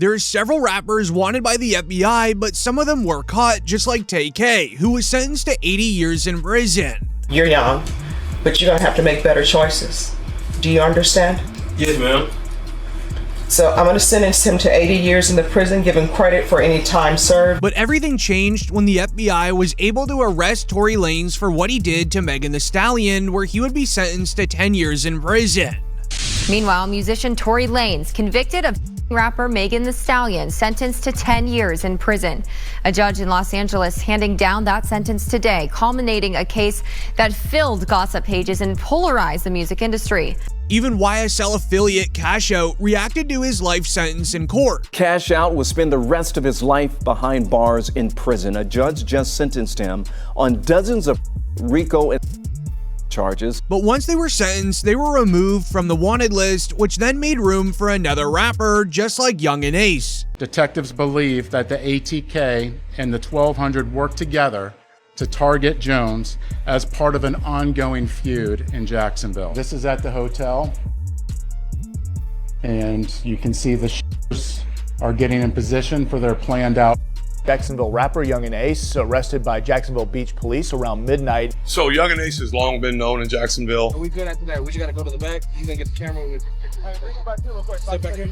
There are several rappers wanted by the FBI, but some of them were caught, just like TK, who was sentenced to 80 years in prison. You're young, but you're gonna have to make better choices. Do you understand? Yes, ma'am. So I'm gonna sentence him to 80 years in the prison, give him credit for any time served. But everything changed when the FBI was able to arrest Tory Lanez for what he did to Megan Thee Stallion, where he would be sentenced to 10 years in prison. Meanwhile, musician Tory Lanez, convicted of rapper Megan Thee Stallion, sentenced to 10 years in prison. A judge in Los Angeles handing down that sentence today, culminating a case that filled gossip pages and polarized the music industry. Even YSL affiliate Cash Out reacted to his life sentence in court. Cash Out will spend the rest of his life behind bars in prison. A judge just sentenced him on dozens of RICO and charges. But once they were sentenced, they were removed from the wanted list, which then made room for another rapper, just like Young and Ace. Detectives believe that the ATK and the 1200 worked together to target Jones as part of an ongoing feud in Jacksonville. This is at the hotel, and you can see the shooters are getting in position for their planned out. Jacksonville rapper Young and Ace arrested by Jacksonville Beach Police around midnight. So Young and Ace has long been known in Jacksonville. Are we good after that? We just gotta go to the back. You gonna get the camera with. Step back here.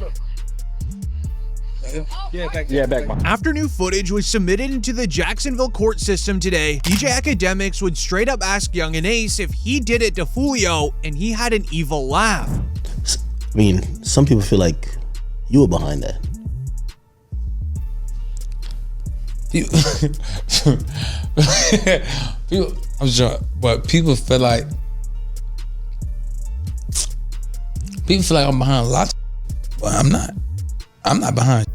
Yeah, back. After new footage was submitted into the Jacksonville court system today, DJ Academics would straight up ask Young and Ace if he did it to Foolio, and he had an evil laugh. I mean, some people feel like you were behind that. I'm sure, but people feel like I'm behind a lot, but I'm not. I'm not behind.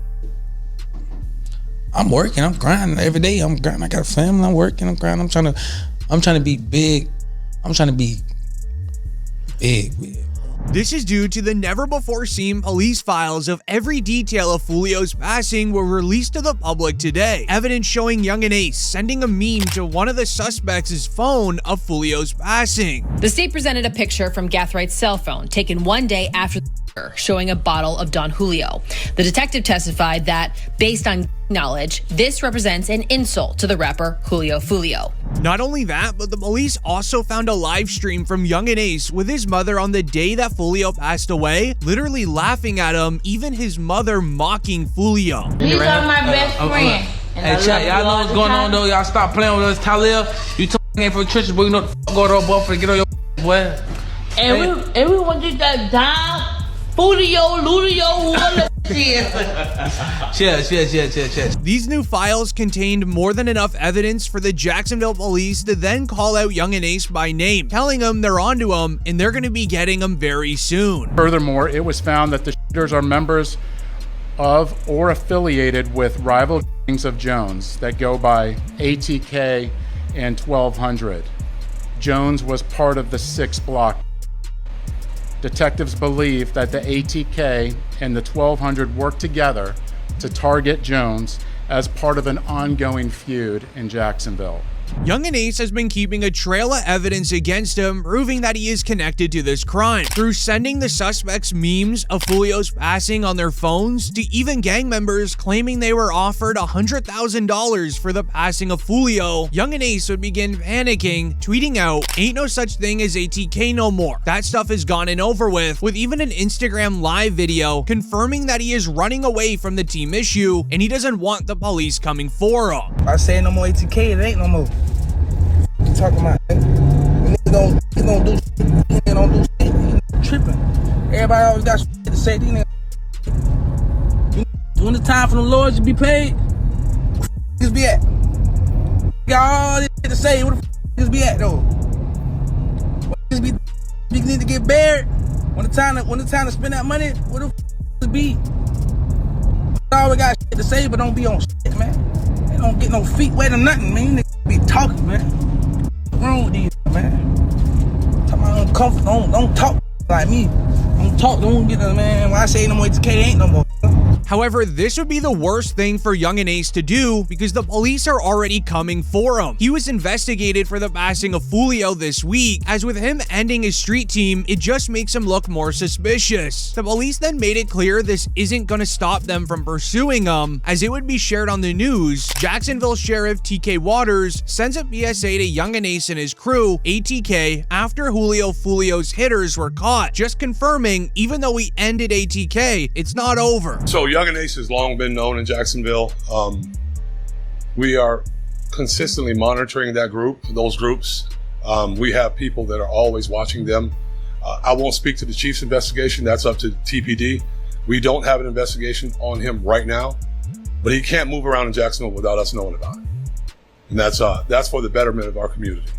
I'm working. I'm grinding every day. I'm grinding. I got a family. I'm working. I'm grinding. I'm trying to be big. I'm trying to be big. This is due to the never-before-seen police files of every detail of Foolio's passing were released to the public today. Evidence showing Young and Ace sending a meme to one of the suspects' phone of Foolio's passing. The state presented a picture from Gathrigh's cell phone taken one day after the showing a bottle of Don Julio. The detective testified that, based on knowledge, this represents an insult to the rapper Julio Foolio. Not only that, but the police also found a live stream from Young and Ace with his mother on the day that Foolio passed away, literally laughing at him, even his mother mocking Foolio. These are my best friends. Hey, chat, y'all know what's going on though. Y'all stop playing with us, Talib. You talking for churches, but you know the f go to a boy for get on your boy. And we want you that down. Foolio, Ludio, whatever. Cheers. These new files contained more than enough evidence for the Jacksonville police to then call out Young and Ace by name, telling them they're onto him and they're going to be getting him very soon. Furthermore, it was found that the shooters are members of or affiliated with rival gangs of Jones that go by ATK and 1200. Jones was part of the 6 block. Detectives believe that the ATK and the 1200 worked together to target Jones as part of an ongoing feud in Jacksonville. Young and Ace has been keeping a trail of evidence against him, proving that he is connected to this crime. Through sending the suspects memes of Foolio's passing on their phones, to even gang members claiming they were offered $100,000 for the passing of Foolio, Young and Ace would begin panicking, tweeting out, "Ain't no such thing as ATK no more. That stuff is gone and over with even an Instagram live video confirming that he is running away from the team issue and he doesn't want the police coming for him. I say no more ATK, it ain't no more. You talking about niggas don't do shit, don't do shit, tripping. Everybody always got shit to say. These niggas, when the time for the lawyers to be paid, where the niggas be at? Got all this shit to say, where the niggas be at though? When niggas need to get buried, when the time to spend that money, where the niggas be? Always got shit to say, but don't be on shit, man. They don't get no feet wet or nothing, man. These niggas be talking, man. What's wrong with these, man? Talking about don't talk like me. Don't get them, man. When I say no more ATK, ain't no more. However, this would be the worst thing for Youngin Ace to do because the police are already coming for him. He was investigated for the passing of Foolio this week, as with him ending his street team, it just makes him look more suspicious. The police then made it clear this isn't going to stop them from pursuing him, as it would be shared on the news. Jacksonville Sheriff TK Waters sends a PSA to Youngin Ace and his crew, ATK, after Julio Foolio's hitters were caught, just confirming even though we ended ATK, it's not over. So Youngin Ace has long been known in Jacksonville. We are consistently monitoring those groups. We have people that are always watching them. I won't speak to the chief's investigation. That's up to TPD. We don't have an investigation on him right now, but he can't move around in Jacksonville without us knowing about it. And that's for the betterment of our community.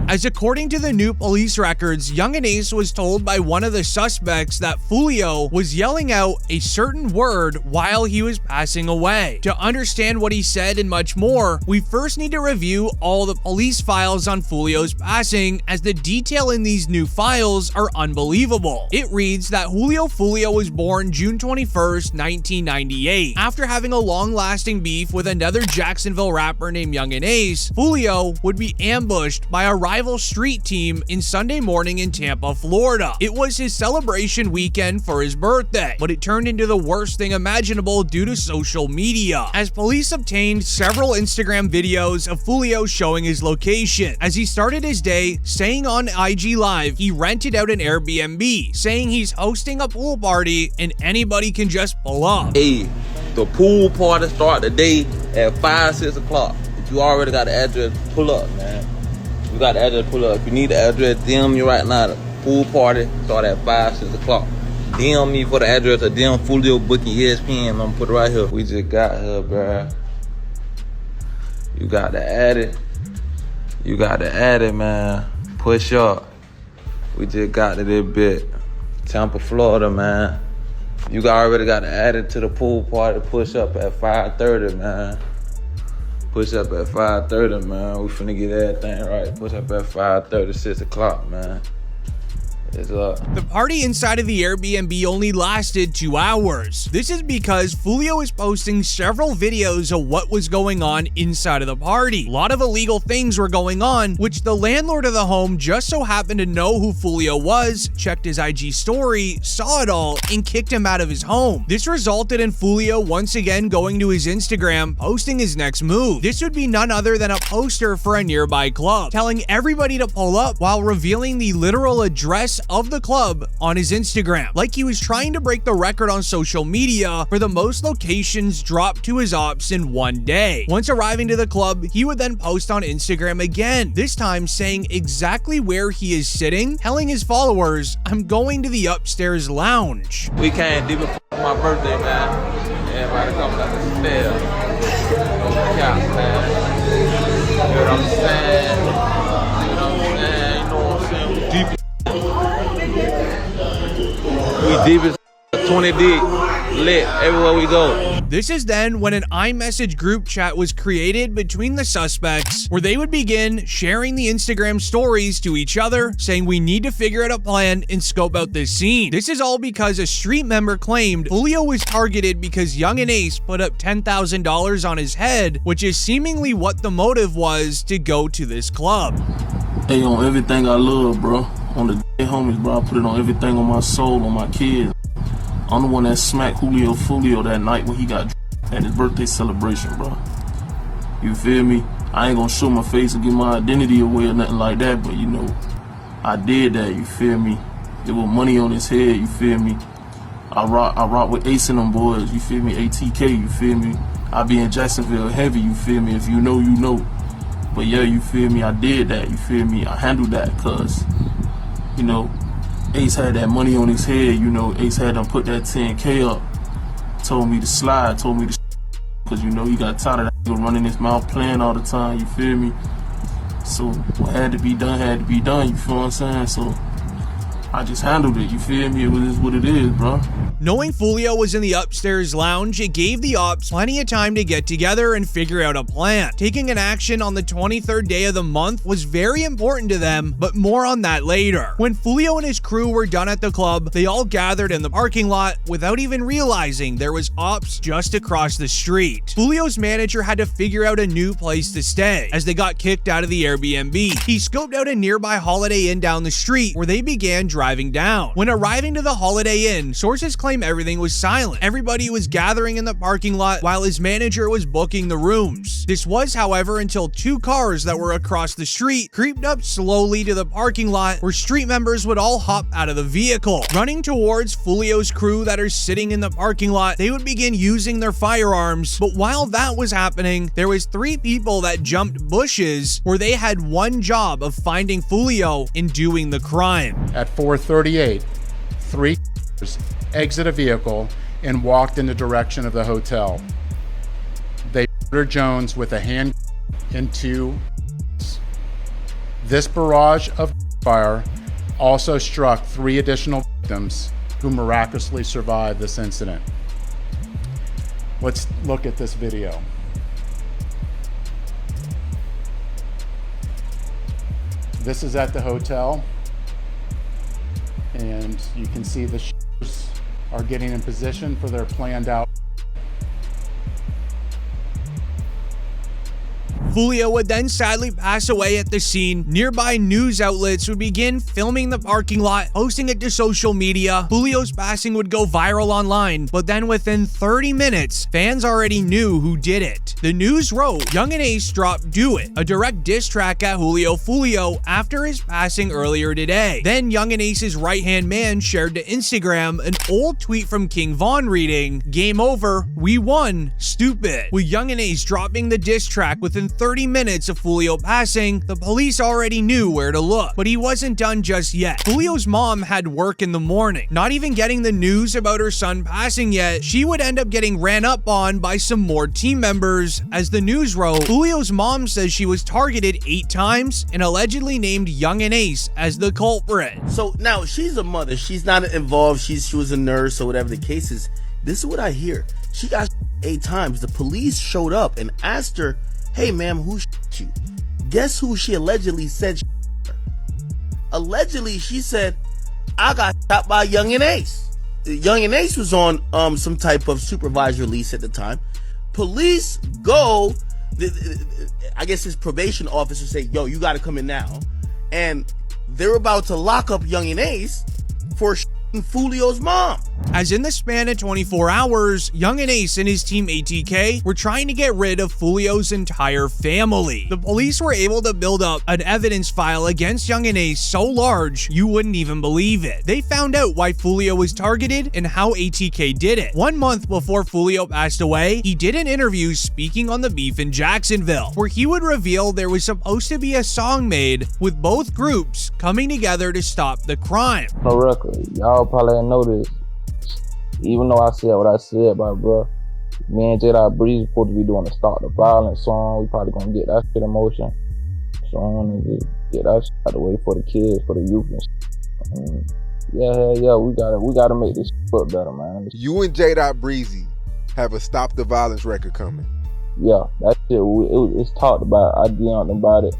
As according to the new police records, Youngin Ace was told by one of the suspects that Foolio was yelling out a certain word while he was passing away. To understand what he said and much more, we first need to review all the police files on Foolio's passing, as the detail in these new files are unbelievable. It reads that Julio Foolio was born June 21st, 1998. After having a long-lasting beef with another Jacksonville rapper named Youngin Ace, Foolio would be ambushed by a rival street team in Sunday morning in Tampa, Florida. It was his celebration weekend for his birthday, but it turned into the worst thing imaginable due to social media, as police obtained several Instagram videos of Foolio showing his location. As he started his day, saying on IG Live he rented out an Airbnb, saying he's hosting a pool party and anybody can just pull up. Hey, the pool party start the day at 5, 6 o'clock. If you already got the address, pull up, man. You got the address, pull up. If you need the address, DM me right now. The pool party start at 5, 6 o'clock. DM me for the address or DM Foolio booking ESPN. I'm gonna put it right here. We just got here, bruh. You got to add it. You got to add it, man. Push up. We just got to this bit. Tampa, Florida, man. You already got to add it to the pool party. Push up at 5:30, man. Push up at 5:30, man. We finna get everything right. Push up at 5:30, 6 o'clock, man. It's up. The party inside of the Airbnb only lasted 2 hours. This is because Foolio is posting several videos of what was going on inside of the party. A lot of illegal things were going on, which the landlord of the home just so happened to know who Foolio was, checked his IG story, saw it all, and kicked him out of his home. This resulted in Foolio once again going to his Instagram, posting his next move. This would be none other than a poster for a nearby club, telling everybody to pull up while revealing the literal address of the club on his Instagram, like he was trying to break the record on social media for the most locations dropped to his ops in one day. Once arriving to the club, he would then post on Instagram again, this time saying exactly where he is sitting, telling his followers, "I'm going to the upstairs lounge." We can't do it for my birthday, man. Everybody coming up the stairs. No cap, man. You know what I'm saying? You know what I'm saying? You know what I'm saying? We deep. We deep as 20 deep, lit everywhere we go. This is then when an iMessage group chat was created between the suspects, where they would begin sharing the Instagram stories to each other, saying we need to figure out a plan and scope out this scene. This is all because a street member claimed Foolio was targeted because Youngin Ace put up $10,000 on his head, which is seemingly what the motive was to go to this club. Hey, on everything I love, bro. On the day homies, bro, I put it on everything, on my soul, on my kids. I'm the one that smacked Julio Foolio that night when he got at his birthday celebration, bro. You feel me? I ain't gonna show my face and give my identity away or nothing like that, but you know, I did that, you feel me? There was money on his head, you feel me? I rock with Ace and them boys, you feel me? ATK, you feel me? I be in Jacksonville heavy, you feel me? If you know, you know. But yeah, you feel me? I did that, you feel me? I handled that, cause, you know, Ace had that money on his head, you know, Ace had them put that 10K up, told me to slide, told me to cause you know, he got tired of that nigga running his mouth playing all the time, you feel me? So what had to be done, you feel what I'm saying? So I just handled it, you feel me? It is what it is, bro. Knowing Foolio was in the upstairs lounge, it gave the ops plenty of time to get together and figure out a plan. Taking an action on the 23rd day of the month was very important to them, but more on that later. When Foolio and his crew were done at the club, they all gathered in the parking lot without even realizing there was ops just across the street. Foolio's manager had to figure out a new place to stay as they got kicked out of the Airbnb. He scoped out a nearby Holiday Inn down the street where they began driving down. When arriving to the Holiday Inn, sources claim everything was silent. Everybody was gathering in the parking lot while his manager was booking the rooms. This was, however, until two cars that were across the street creeped up slowly to the parking lot where street members would all hop out of the vehicle. Running towards Foolio's crew that are sitting in the parking lot, they would begin using their firearms, but while that was happening, there was three people that jumped bushes where they had one job of finding Foolio and doing the crime. At 4:38, three exit a vehicle and walked in the direction of the hotel. They murdered Jones with a handgun and two. This barrage of fire also struck three additional victims who miraculously survived this incident. Let's look at this video. This is at the hotel, and you can see the shooters are getting in position for their planned out. Foolio would then sadly pass away at the scene. Nearby news outlets would begin filming the parking lot, posting it to social media. Foolio's passing would go viral online, but then within 30 minutes, fans already knew who did it. The news wrote, Young and Ace dropped Do It, a direct diss track at Foolio after his passing earlier today. Then Young and Ace's right-hand man shared to Instagram an old tweet from King Von reading, Game over, we won, stupid. With Young and Ace dropping the diss track within 30 minutes of Foolio passing, the police already knew where to look, but he wasn't done just yet. Foolio's mom had work in the morning. Not even getting the news about her son passing yet, she would end up getting ran up on by some more team members. As the news wrote, Foolio's mom says she was targeted 8 times and allegedly named Young and Ace as the culprit. So now she's a mother. She's not involved. She was a nurse or whatever the case is. This is what I hear. She got 8 times. The police showed up and asked her, hey ma'am, who shot you? Guess who she allegedly said shot her? Allegedly, she said, I got shot by Young and Ace. Young and Ace was on some type of supervised release at the time. Police go, I guess his probation officer say, yo, you gotta come in now. And they're about to lock up Young and Ace for Foolio's mom. As in the span of 24 hours, Young and Ace and his team ATK were trying to get rid of Foolio's entire family. The police were able to build up an evidence file against Young and Ace so large you wouldn't even believe it. They found out why Foolio was targeted and how ATK did it. 1 month before Foolio passed away, he did an interview speaking on the beef in Jacksonville, where he would reveal there was supposed to be a song made with both groups coming together to stop the crime. No record. Y'all probably didn't know this. Even though I said what I said, bro, me and J.Dot Breeze supposed to be doing the Stop the Violence song. We probably gonna get that shit in motion. So I wanna just get that shit out of the way for the kids, for the youth and shit. Yeah, we gotta make this look better, man. You and J.Dot Breezy have a Stop the Violence record coming. Yeah, that shit, it's talked about. I DM'd about it.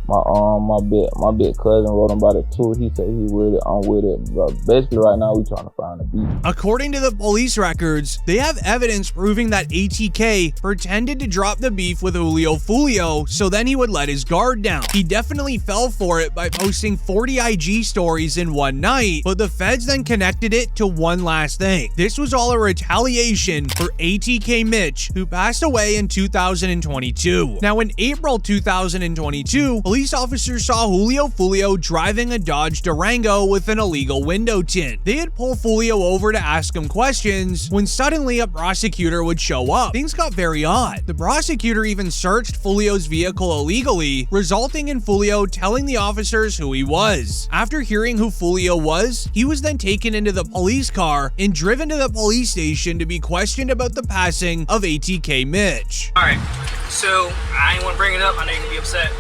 My big cousin wrote him about it too. He said he with it, I'm with it. But basically right now we trying to find a beat. According to the police records, they have evidence proving that ATK pretended to drop the beef with Foolio so then he would let his guard down. He definitely fell for it by posting 40 IG stories in one night, but the feds then connected it to one last thing. This was all a retaliation for ATK Mitch, who passed away in 2022. Now in April 2022, police officers saw Foolio driving a Dodge Durango with an illegal window tint. They had pulled Foolio over to ask him questions when suddenly a prosecutor would show up. Things got very odd. The prosecutor even searched Foolio's vehicle illegally, resulting in Foolio telling the officers who he was. After hearing who Foolio was, he was then taken into the police car and driven to the police station to be questioned about the passing of ATK Mitch. Alright, so I didn't want to bring it up. I know you're going to be upset.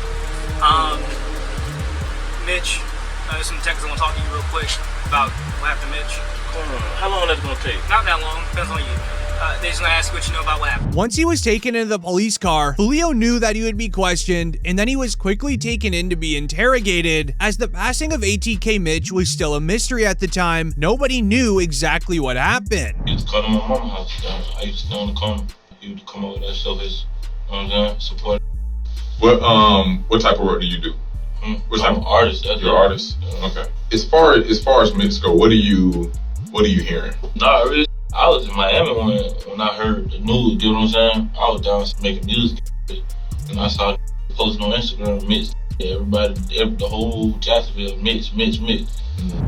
Mitch There's some detectives I want to talk to you real quick about what happened to Mitch. How long that's gonna take? Not that long. Depends on you. They just gonna ask what you know about what happened. Once he was taken into the police car, Foolio knew that he would be questioned, and then he was quickly taken in to be interrogated. As the passing of ATK Mitch was still a mystery at the time, nobody knew exactly what happened. He used to come to my mama's house. I used to stay on the corner. He would come over there, show his, you know what I'm saying, support. What type of work do you do? What type I'm an artist. That's You're an artist? Okay. As far as Mitch go, what are you hearing? Nah, really, I was in Miami when I heard the news, you know what I'm saying? I was down making music, and I saw posting on Instagram, Mitch, everybody, the whole Jacksonville, Mitch.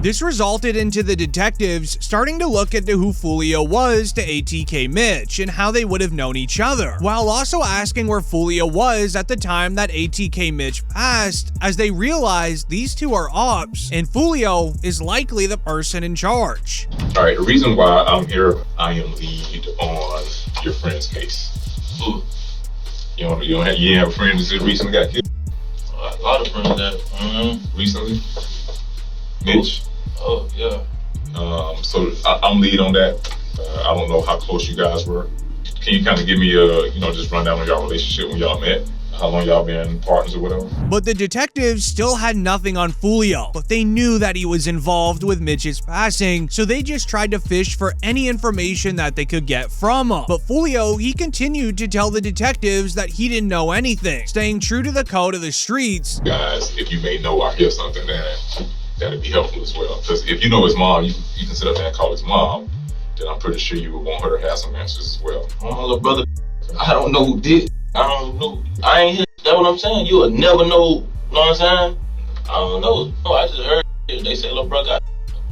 This resulted into the detectives starting to look into who Foolio was to ATK Mitch and how they would have known each other, while also asking where Foolio was at the time that ATK Mitch passed, as they realized these two are ops and Foolio is likely the person in charge. All right, the reason why I'm here, I am lead on your friend's case. Ooh. You didn't have a friend that just recently got killed? A lot of friends that, recently? Mitch? Oh, yeah. So I'm lead on that. I don't know how close you guys were. Can you kind of give me just run down on y'all relationship when y'all met? How long y'all been partners or whatever? But the detectives still had nothing on Foolio, but they knew that he was involved with Mitch's passing, so they just tried to fish for any information that they could get from him. But Foolio, he continued to tell the detectives that he didn't know anything, staying true to the code of the streets. Guys, if you may know or hear something, that'd be helpful as well. Because if you know his mom, you can sit up there and call his mom, then I'm pretty sure you would want her to have some answers as well. Oh, my little brother, I don't know who did. I don't know. I ain't here. That's what I'm saying. You will never know. You know what I'm saying? I don't know. No, I just heard it. They say, little bro got.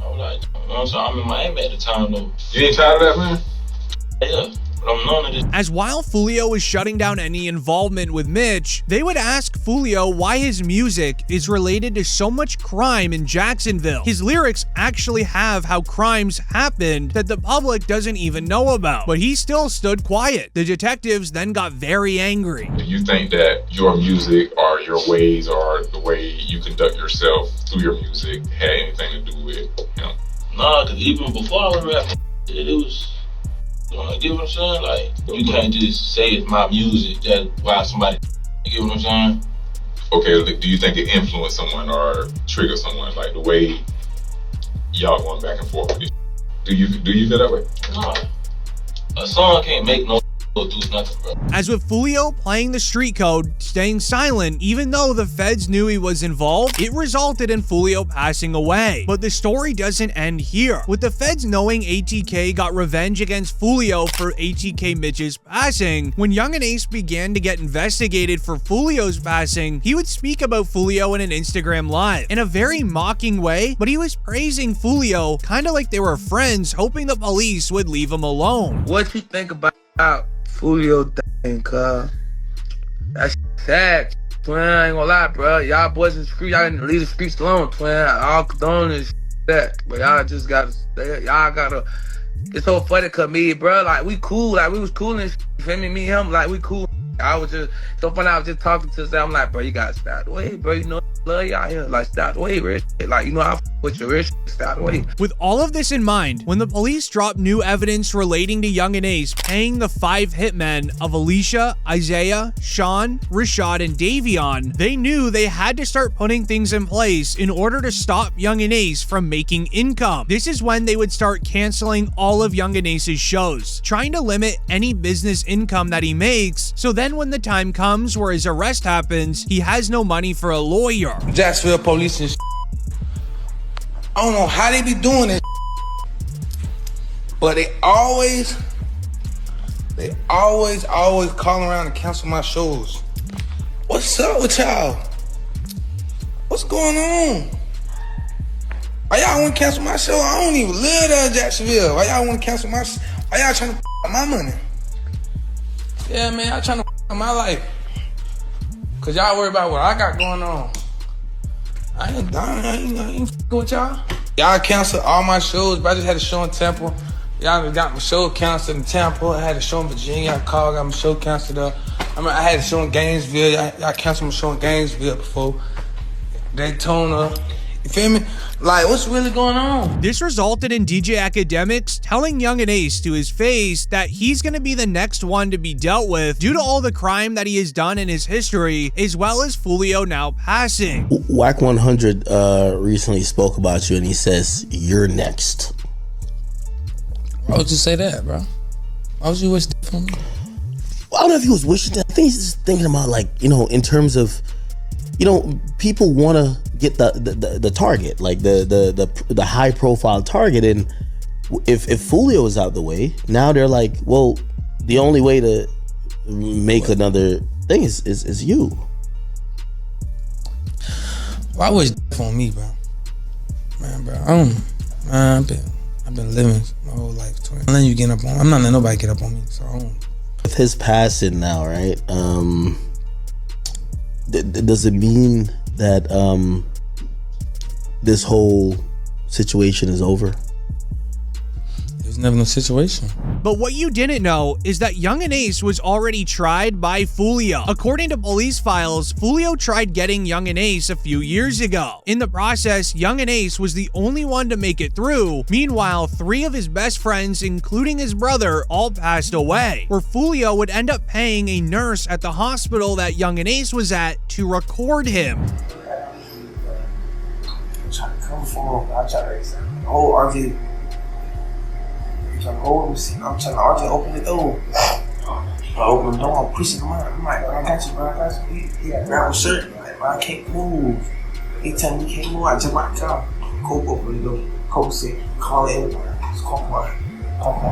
I was like, you know what I'm saying? I'm in Miami at the time, though. You ain't tired of that, man? Yeah. But I'm known to this. As while Foolio was shutting down any involvement with Mitch, they would ask Foolio why his music is related to so much crime in Jacksonville. His lyrics actually have how crimes happened that the public doesn't even know about, but he still stood quiet. The detectives then got very angry. Do you think that your music or your ways or the way you conduct yourself through your music had anything to do with him? Nah, because even before I was rapping, it was... You get what I'm saying? Like, you can't just say it's my music, that's why somebody, you get what I'm saying? Okay, do you think it influenced someone or triggered someone, like the way y'all going back and forth with it? Do you feel that way? No. A song can't make no do nothing, bro. As with Foolio playing the street code, staying silent, even though the feds knew he was involved, it resulted in Foolio passing away. But the story doesn't end here. With the feds knowing ATK got revenge against Foolio for ATK Mitch's passing, when Young and Ace began to get investigated for Foolio's passing, he would speak about Foolio in an Instagram live in a very mocking way, but he was praising Foolio kind of like they were friends, hoping the police would leave him alone. What you think about Foolio thing, cuz? That's sad, twin. I ain't gonna lie, bro. Y'all boys in the street, y'all didn't leave the streets alone, twin. I'll condone this that, but y'all just gotta stay. Y'all gotta. It's so funny, cause me, bro, like we cool, like we was cool and you feel me? Me and him, like we cool. I was just so funny. I was just talking to Sam. I'm like, bro, you gotta stop the way, bro. You know, love y'all here. Like, stop the way, rich. Like, you know, I with your rich. Stop the way. With all of this in mind, when the police dropped new evidence relating to Young and Ace paying the 5 hitmen of Alicia, Isaiah, Sean, Rashad, and Davion, they knew they had to start putting things in place in order to stop Young and Ace from making income. This is when they would start canceling all of Young and Ace's shows, trying to limit any business income that he makes, so then when the time comes where his arrest happens, he has no money for a lawyer. Jacksonville police and I don't know how they be doing it, but they always call around and cancel my shows. What's up with y'all? What's going on? Why y'all want to cancel my show? I don't even live there in Jacksonville. Why y'all want to cancel my show? Why y'all trying to my money? Yeah, man, y'all trying to my life. Cause y'all worry about what I got going on. I ain't dying. I ain't fucking with y'all. Y'all canceled all my shows, but I just had a show in Temple. Y'all got my show canceled in Temple. I had a show in Virginia. I called, got my show canceled up. I had a show in Gainesville. Y'all canceled my show in Gainesville before. Daytona. You feel me? Like, what's really going on? This resulted in DJ Academics telling Young and Ace to his face that he's gonna be the next one to be dealt with due to all the crime that he has done in his history, as well as Foolio now passing. Whack 100 recently spoke about you and he says, you're next. Why would you say that, bro? Why would you wish that for me? Well, I don't know if he was wishing that. I think he's just thinking about, like, you know, in terms of, you know, people want to get the target, like the high profile target, and if Foolio is out the way, now they're like, well, the only way to make another thing is you. Why wish that on me, bro? Man, bro, I've been living my whole life. I'm not letting you get up on. I'm not letting nobody get up on me. So I don't. With his passing now, right? Does it mean that this whole situation is over? There's never no situation. But what you didn't know is that Young and Ace was already tried by Foolio. According to police files, Foolio tried getting Young and Ace a few years ago. In the process, Young and Ace was the only one to make it through. Meanwhile, 3 of his best friends, including his brother, all passed away, where Foolio would end up paying a nurse at the hospital that Young and Ace was at to record him. I'm trying to come for him. I'm trying to hold RJ. I'm trying to hold him. I'm trying to RJ open the door. I open the door. I'm pushing him out. I'm like, I got you, bro. I got you. He got grab his shirt. I'm like, bro, I can't move. He tell me he can't move. I jump out the car. Cope open the door. Cope said, call it everybody. It's Cope.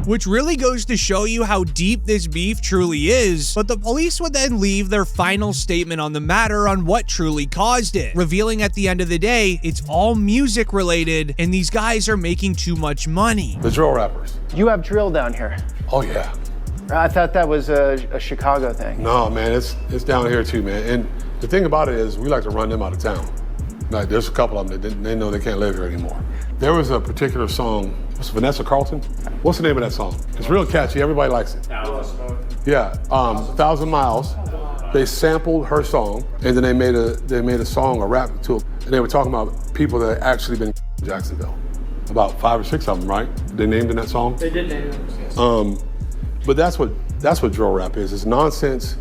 Which really goes to show you how deep this beef truly is, but the police would then leave their final statement on the matter on what truly caused it, revealing at the end of the day, it's all music related and these guys are making too much money. The drill rappers. You have drill down here. Oh yeah. I thought that was a Chicago thing. No, man, it's down here too, man. And the thing about it is we like to run them out of town. Like, there's a couple of them that they know they can't live here anymore. There was a particular song, what's Vanessa Carlton? What's the name of that song? It's real catchy, everybody likes it. Yeah, 1,000 Miles. They sampled her song, and then they made a song, a rap to it. And they were talking about people that actually been in Jacksonville. About 5 or 6 of them, right? They named in that song? They did name them, yes. But that's what drill rap is. It's nonsense,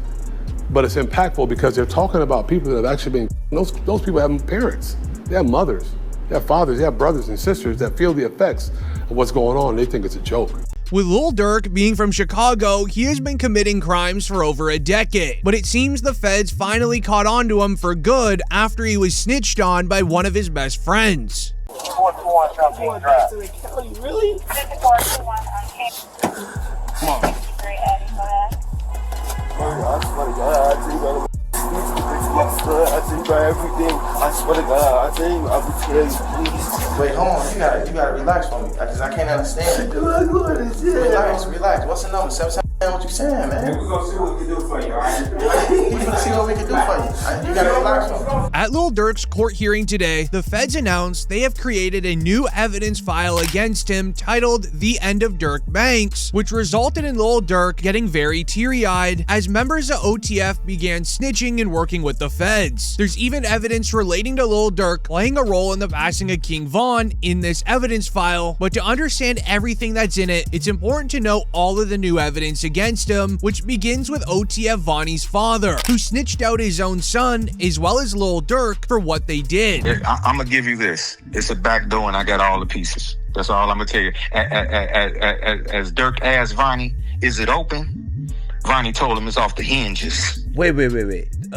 but it's impactful because they're talking about people that have actually been, those people have parents, they have mothers, they have fathers, they have brothers and sisters that feel the effects of what's going on. They think it's a joke. With Lil Durk being from Chicago, he has been committing crimes for over a decade, but it seems the feds finally caught on to him for good after he was snitched on by one of his best friends. Really? Come on. I swear to God, I tell you, I will tell you, please. Wait, hold on, you gotta relax for me, because I can't understand it. Relax. What's the number? 777, what you saying, man? We're gonna see what we can do for you, all right? We're gonna see what we can do for you. You gotta relax for me. At Lil Durk's court hearing today, the feds announced they have created a new evidence file against him titled The End of Durk Banks, which resulted in Lil Durk getting very teary-eyed as members of OTF began snitching and working with the feds. There's even evidence relating to Lil Durk playing a role in the passing of King Von in this evidence file, but to understand everything that's in it, it's important to know all of the new evidence against him, which begins with OTF Vonnie's father, who snitched out his own son, as well as Lil Durk, for what they did. I'm gonna give you this. It's a back door and I got all the pieces. That's all I'm gonna tell you. As Durk asked Vonnie, is it open? Vonnie told him it's off the hinges. Wait.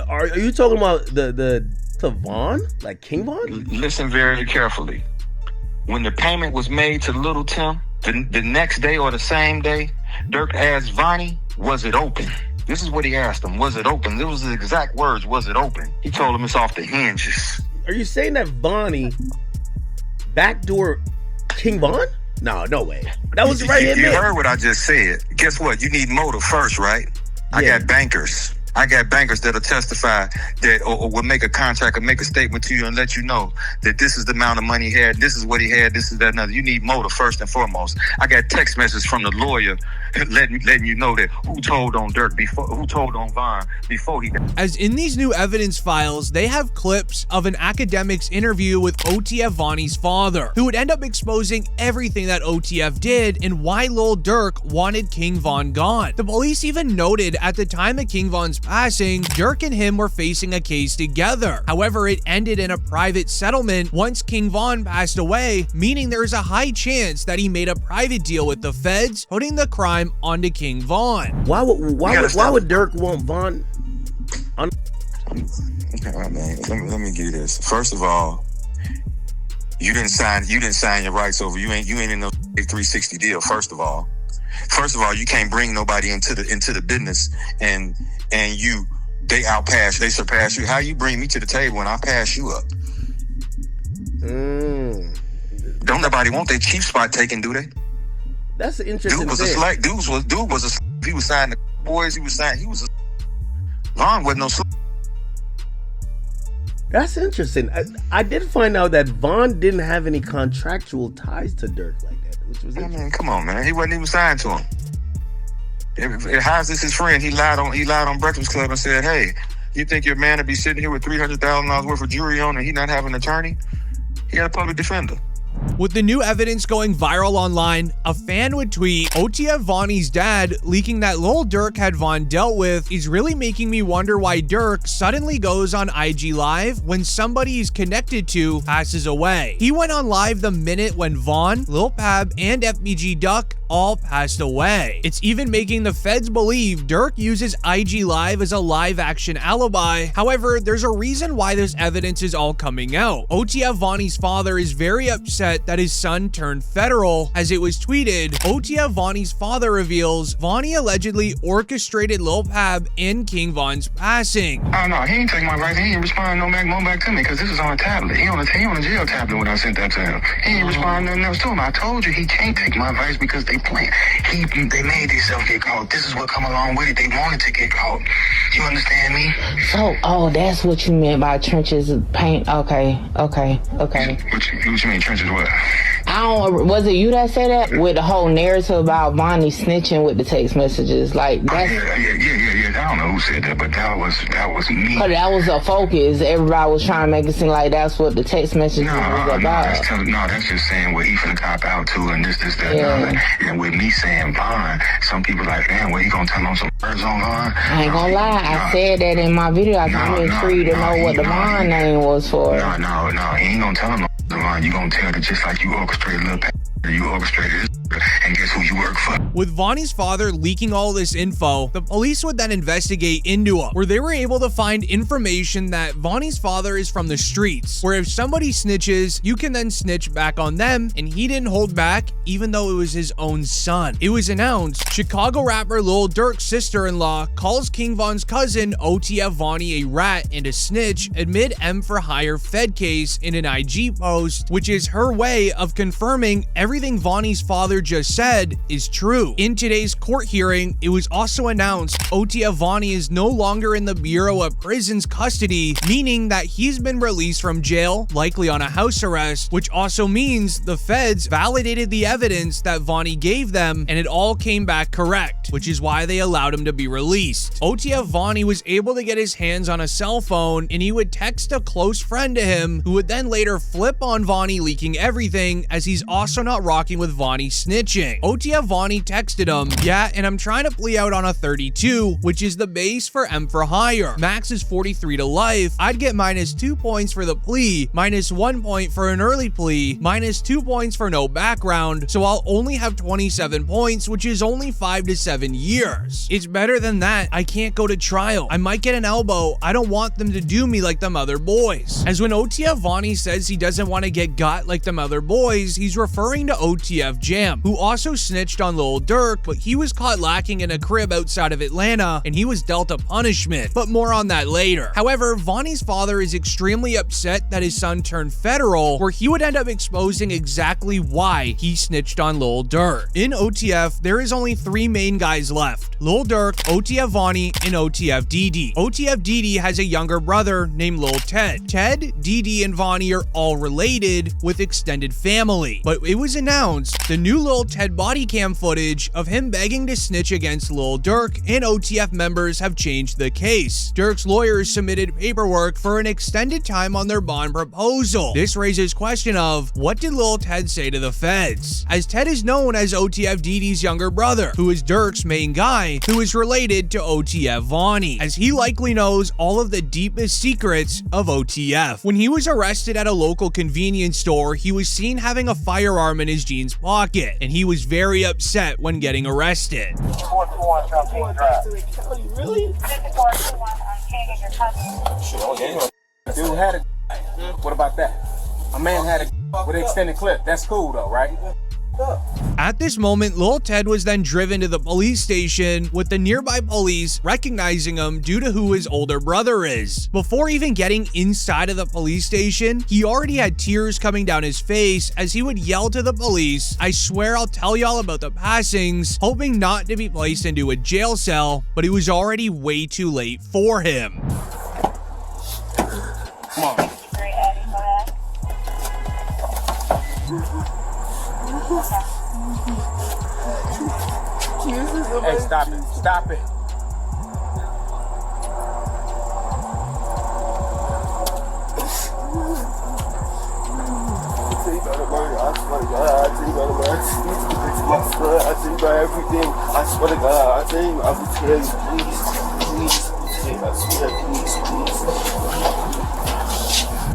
Are you talking about the Von? Like King Von? Listen very carefully. When the payment was made to Little Tim, the next day or the same day, Durk asked Vonnie, was it open? This is what he asked him. Was it open? It was the exact words, was it open? He told him it's off the hinges. Are you saying that Vonnie backdoor King Von? No way. That was right here. You heard what I just said. Guess what? You need motive first, right? Yeah. I got bankers that'll testify that or will make a contract or make a statement to you and let you know that this is the amount of money he had, this is what he had, this is that, another. You need motive first and foremost. I got text messages from the lawyer letting you know that who told on Durk before, who told on Von before he got. As in these new evidence files, they have clips of an academic's interview with OTF Vonnie's father, who would end up exposing everything that OTF did and why Lil Durk wanted King Von gone. The police even noted at the time of King Von's passing, Durk and him were facing a case together. However, it ended in a private settlement once King Von passed away, meaning there's a high chance that he made a private deal with the feds, putting the crime onto King Von. Why would Durk want Von? Okay, all right, man. Let me give you this. First of all, you didn't sign your rights over. You ain't in no 360 deal. First of all, you can't bring nobody into the business and they surpass you. How you bring me to the table and I pass you up? Don't nobody want their chief spot taken, do they? That's an interesting dude was thing. a slack. Dude was a. He was signing the boys. He was a. Von wasn't no slack. That's interesting. I did find out that Von didn't have any contractual ties to Durk like that, which was interesting. I mean, come on, man. He wasn't even signed to him. How's this his friend? He lied on Breakfast Club and said, "Hey, you think your man would be sitting here with $300,000 worth of jewelry on and he not have an attorney? He had a public defender." With the new evidence going viral online, a fan would tweet, OTF Vonnie's dad leaking that Lil Durk had Von dealt with is really making me wonder why Durk suddenly goes on IG Live when somebody he's connected to passes away. He went on live the minute when Von, Lil Pab, and FBG Duck all passed away. It's even making the feds believe Durk uses IG Live as a live action alibi. However, there's a reason why this evidence is all coming out. OTF Vonnie's father is very upset that his son turned federal. As it was tweeted, OTF Vonnie's father reveals Vonnie allegedly orchestrated Lil Pab and King Von's passing. Oh no, he ain't take my rights. He ain't respond no back to me because this is on a tablet. He on a jail tablet when I sent that to him. He ain't respond nothing else to him. I told you he can't take my advice because they playing. They made themselves get caught. This is what come along with it. They wanted to get caught. You understand me? So, that's what you meant by trenches of paint. Okay. What you mean trenches what? Was it you that said that? With the whole narrative about Vonnie snitching with the text messages? Like, that's... Yeah. I don't know who said that, but that was me. But that was a focus. Everybody was trying to make it seem like that's what the text messages was about. That's just saying what he finna cop out to and this, that, and and with me saying Von, some people like, damn, what he gonna tell on some words on Von? I ain't gonna lie, I said that in my video. I'm intrigued to know what the Von name was for. No, he ain't gonna tell him no Von. You gonna tell it just like you orchestrated Lil Ted. You orchestrated this, and guess who you work for? With Vonnie's father leaking all this info, the police would then investigate into him, where they were able to find information that Vonnie's father is from the streets, where if somebody snitches, you can then snitch back on them, and he didn't hold back, even though it was his own son. It was announced, Chicago rapper Lil Durk's sister-in-law calls King Von's cousin OTF Vonnie a rat and a snitch amid M for Hire Fed case in an IG post, which is her way of confirming everything Vonnie's father just said is true. In today's court hearing, it was also announced OTF Vonnie is no longer in the Bureau of Prisons custody, meaning that he's been released from jail, likely on a house arrest, which also means the feds validated the evidence that Vonnie gave them and it all came back correct, which is why they allowed him to be released. OTF Vonnie was able to get his hands on a cell phone and he would text a close friend to him who would then later flip on Vonnie leaking everything, as he's also not rocking with Vonnie snitching. OTF Vonnie texted him, yeah, and I'm trying to plea out on a 32, which is the base for M for Hire. Max is 43 to life. I'd get -2 points for the plea, -1 point for an early plea, -2 points for no background, so I'll only have 27 points, which is only 5 to 7 years. It's better than that. I can't go to trial. I might get an elbow. I don't want them to do me like them other boys. As when OTF Vonnie says he doesn't want to get got like them other boys, he's referring to OTF Jam, who also snitched on Lil Durk, but he was caught lacking in a crib outside of Atlanta and he was dealt a punishment, but more on that later. However, Vonnie's father is extremely upset that his son turned federal, where he would end up exposing exactly why he snitched on Lil Durk. In OTF, there is only 3 main guys left: Lil Durk, OTF Vonnie, and OTF DD. OTF DD has a younger brother named Lil Ted. Ted, DD, and Vonnie are all related with extended family, but it was announced, the new Lil Ted body cam footage of him begging to snitch against Lil Durk and OTF members have changed the case. Durk's lawyers submitted paperwork for an extended time on their bond proposal. This raises question of, what did Lil Ted say to the feds? As Ted is known as OTF DD's younger brother, who is Durk's main guy, who is related to OTF Vonnie, as he likely knows all of the deepest secrets of OTF. When he was arrested at a local convenience store, he was seen having a firearm in his jeans pocket, and he was very upset when getting arrested. Really? Dude had a. What about that? A man had a with an extended clip. That's cool though, right? At this moment, Lil Ted was then driven to the police station with the nearby police recognizing him due to who his older brother is. Before even getting inside of the police station, he already had tears coming down his face as he would yell to the police, "I swear I'll tell y'all about the passings," hoping not to be placed into a jail cell, but it was already way too late for him. Come on. Hey, stop it. Stop it.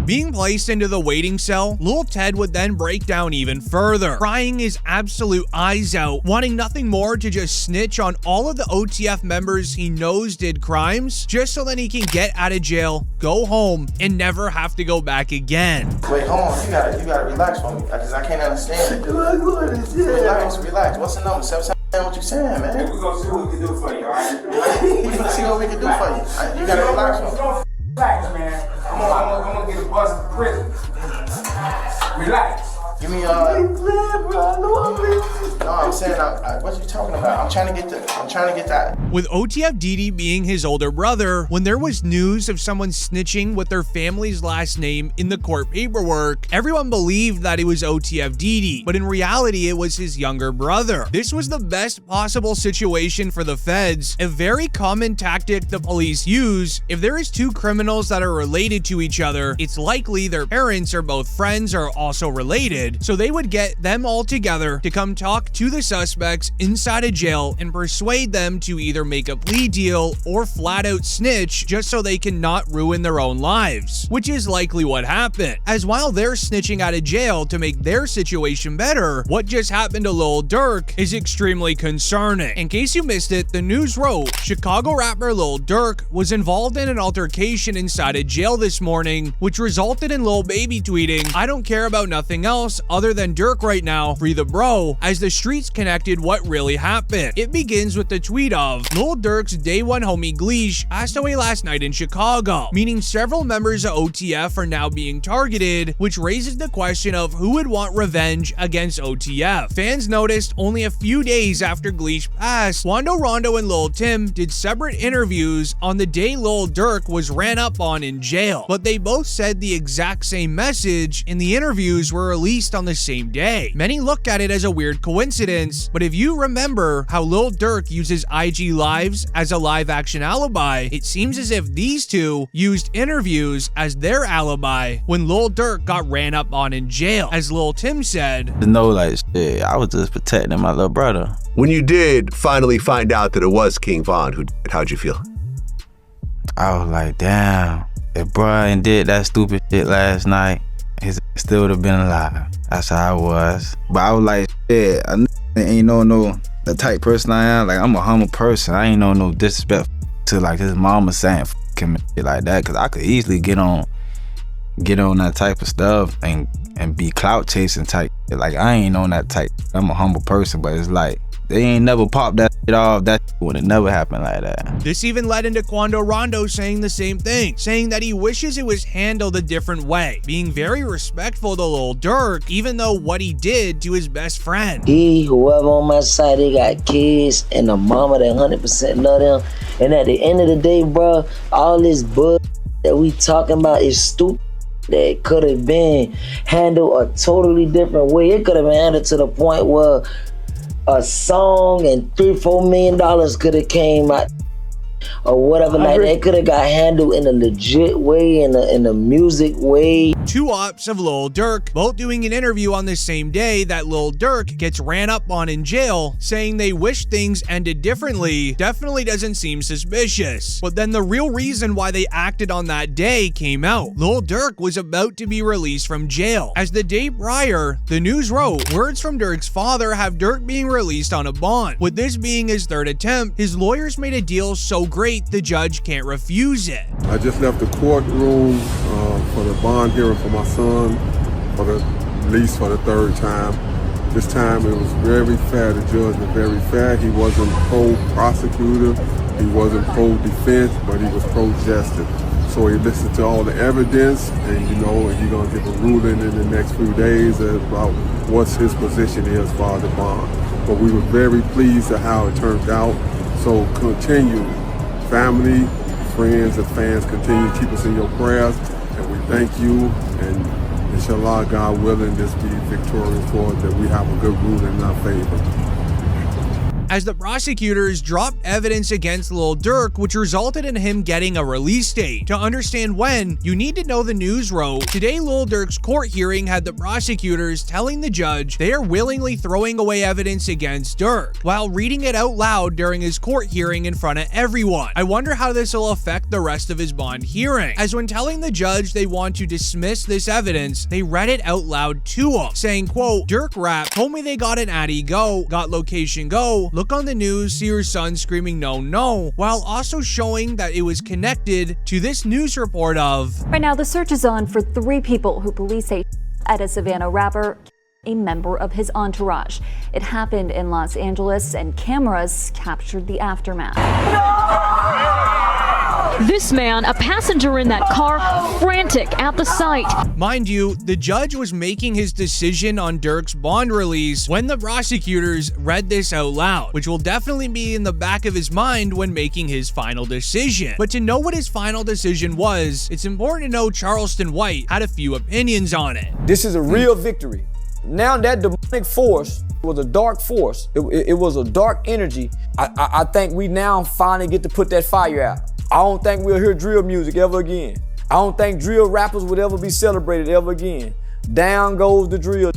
Being placed into the waiting cell, Lil Ted would then break down even further, crying his absolute eyes out, wanting nothing more to just snitch on all of the OTF members he knows did crimes, just so that he can get out of jail, go home, and never have to go back again. Wait, hold on. You gotta relax for me, because I can't understand it. Relax. What's the number? 7 what you saying, man? We're gonna see what we can do for you, alright? We're gonna see what we can do for you. You gotta relax for me. Relax, man. I'm gonna get a bus to prison. Relax. Give me no, I'm saying, what you talking about? I'm trying to get that. With OTF DD being his older brother, when there was news of someone snitching with their family's last name in the court paperwork, everyone believed that it was OTF DD, but in reality, it was his younger brother. This was the best possible situation for the feds, a very common tactic the police use. If there is two criminals that are related to each other, it's likely their parents are both friends or also related. So they would get them all together to come talk to the suspects inside a jail and persuade them to either make a plea deal or flat out snitch just so they can not ruin their own lives, which is likely what happened. As while they're snitching out of jail to make their situation better, what just happened to Lil Durk is extremely concerning. In case you missed it, the news wrote, Chicago rapper Lil Durk was involved in an altercation inside a jail this morning, which resulted in Lil Baby tweeting, "I don't care about nothing else other than Durk right now, free the bro," as the streets connected what really happened. It begins with the tweet of, Lil Durk's day one homie Gleesh passed away last night in Chicago, meaning several members of OTF are now being targeted, which raises the question of who would want revenge against OTF. Fans noticed only a few days after Gleesh passed, Quando Rondo and Lil Tim did separate interviews on the day Lil Durk was ran up on in jail, but they both said the exact same message, and the interviews were released on the same day. Many look at it as a weird coincidence, but if you remember how Lil Durk uses IG Lives as a live action alibi, it seems as if these two used interviews as their alibi when Lil Durk got ran up on in jail. As Lil Tim said, "No, like shit, I was just protecting my little brother." When you did finally find out that it was King Von who did it, how'd you feel? I was like, damn, if Brian did that stupid shit last night, he still would have been alive. That's how I was. But I was like, shit, I ain't no the type person I am. Like, I'm a humble person. I ain't no disrespect to like his mama saying f him and shit like that. Cause I could easily get on that type of stuff and be clout chasing type. Like, I ain't on that type. I'm a humble person, but it's like, they ain't never popped that shit off. That would have never happened like that. This even led into Quando Rondo saying the same thing, saying that he wishes it was handled a different way, being very respectful to Lil Durk, even though what he did to his best friend. Whoever on my side, they got kids and a mama that 100% love them. And at the end of the day, bro, all this bull that we talking about is stupid. that could have been handled a totally different way. It could have been handled to the point where a song and $3-4 million could have came out, or whatever. Like that could have got handled in a legit way, in a music way. Two ops of Lil Durk, both doing an interview on the same day that Lil Durk gets ran up on in jail, saying they wish things ended differently, definitely doesn't seem suspicious. But then the real reason why they acted on that day came out. Lil Durk was about to be released from jail. As the day prior, the news wrote, words from Durk's father have Durk being released on a bond. With this being his third attempt, his lawyers made a deal so great the judge can't refuse it. I just left the courtroom for the bond hearing for my son for the release for the third time. This time it was very fair. The judge was very fair. He wasn't pro-prosecutor, he wasn't pro-defense, but he was pro-justice. So he listened to all the evidence, and he's gonna give a ruling in the next few days about what his position is for the bond. But we were very pleased at how it turned out. So continue. Family, friends, and fans, continue to keep us in your prayers, and we thank you, and inshallah, God willing, this be victorious for us, that we have a good ruling in our favor. As the prosecutors dropped evidence against Lil Durk, which resulted in him getting a release date. To understand when, you need to know the news wrote, today Lil Durk's court hearing had the prosecutors telling the judge they are willingly throwing away evidence against Durk, while reading it out loud during his court hearing in front of everyone. I wonder how this will affect the rest of his bond hearing, as when telling the judge they want to dismiss this evidence, they read it out loud to him, saying, quote, Durk rap told me they got an Addy go, got location go, look on the news, see your son screaming no, no, while also showing that it was connected to this news report of. Right now, the search is on for 3 people who police say at a Savannah rapper, a member of his entourage. It happened in Los Angeles, and cameras captured the aftermath. This man, a passenger in that car, frantic at the sight. Mind you, the judge was making his decision on Durk's bond release when the prosecutors read this out loud, which will definitely be in the back of his mind when making his final decision. But to know what his final decision was, it's important to know Charleston White had a few opinions on it. This is a real victory. Now that demonic force was a dark force, it was a dark energy. I think we now finally get to put that fire out. I don't think we'll hear drill music ever again. I don't think drill rappers would ever be celebrated ever again. Down goes the drill.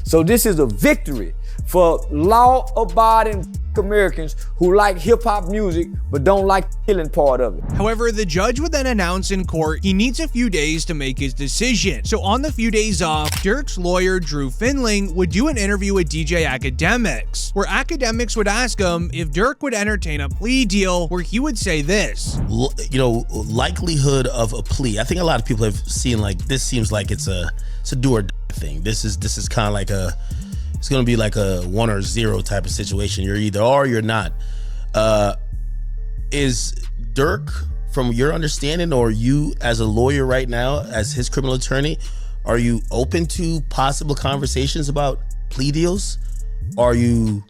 So this is a victory for law-abiding Americans who like hip-hop music but don't like the killing part of it. However, the judge would then announce in court he needs a few days to make his decision. So on the few days off, Durk's lawyer Drew Finling would do an interview with DJ Academics, where Academics would ask him if Durk would entertain a plea deal, where he would say this. Likelihood of a plea. I think a lot of people have seen like this seems like it's a do or die thing. This is kind of like it's gonna be like a 1 or 0 type of situation. You're either or you're not. Is Durk, from your understanding, or you as a lawyer right now, as his criminal attorney, are you open to possible conversations about plea deals? Are you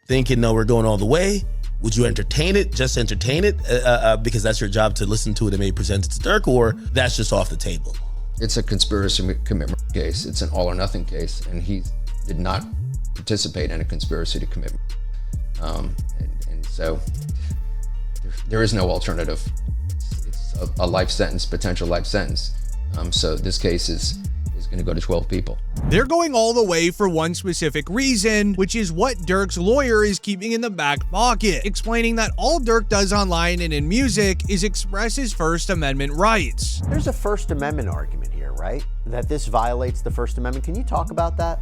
thinking, no, we're going all the way? Would you entertain it, just entertain it, because that's your job to listen to it and maybe present it to Durk, or that's just off the table? It's a conspiracy commitment case. It's an all or nothing case, and he did not participate in a conspiracy to commit. And so there is no alternative. It's a life sentence, potential life sentence. So this case is going to go to 12 people. They're going all the way for one specific reason, which is what Durk's lawyer is keeping in the back pocket, explaining that all Durk does online and in music is express his First Amendment rights. There's a First Amendment argument here, right? That this violates the First Amendment. Can you talk about that?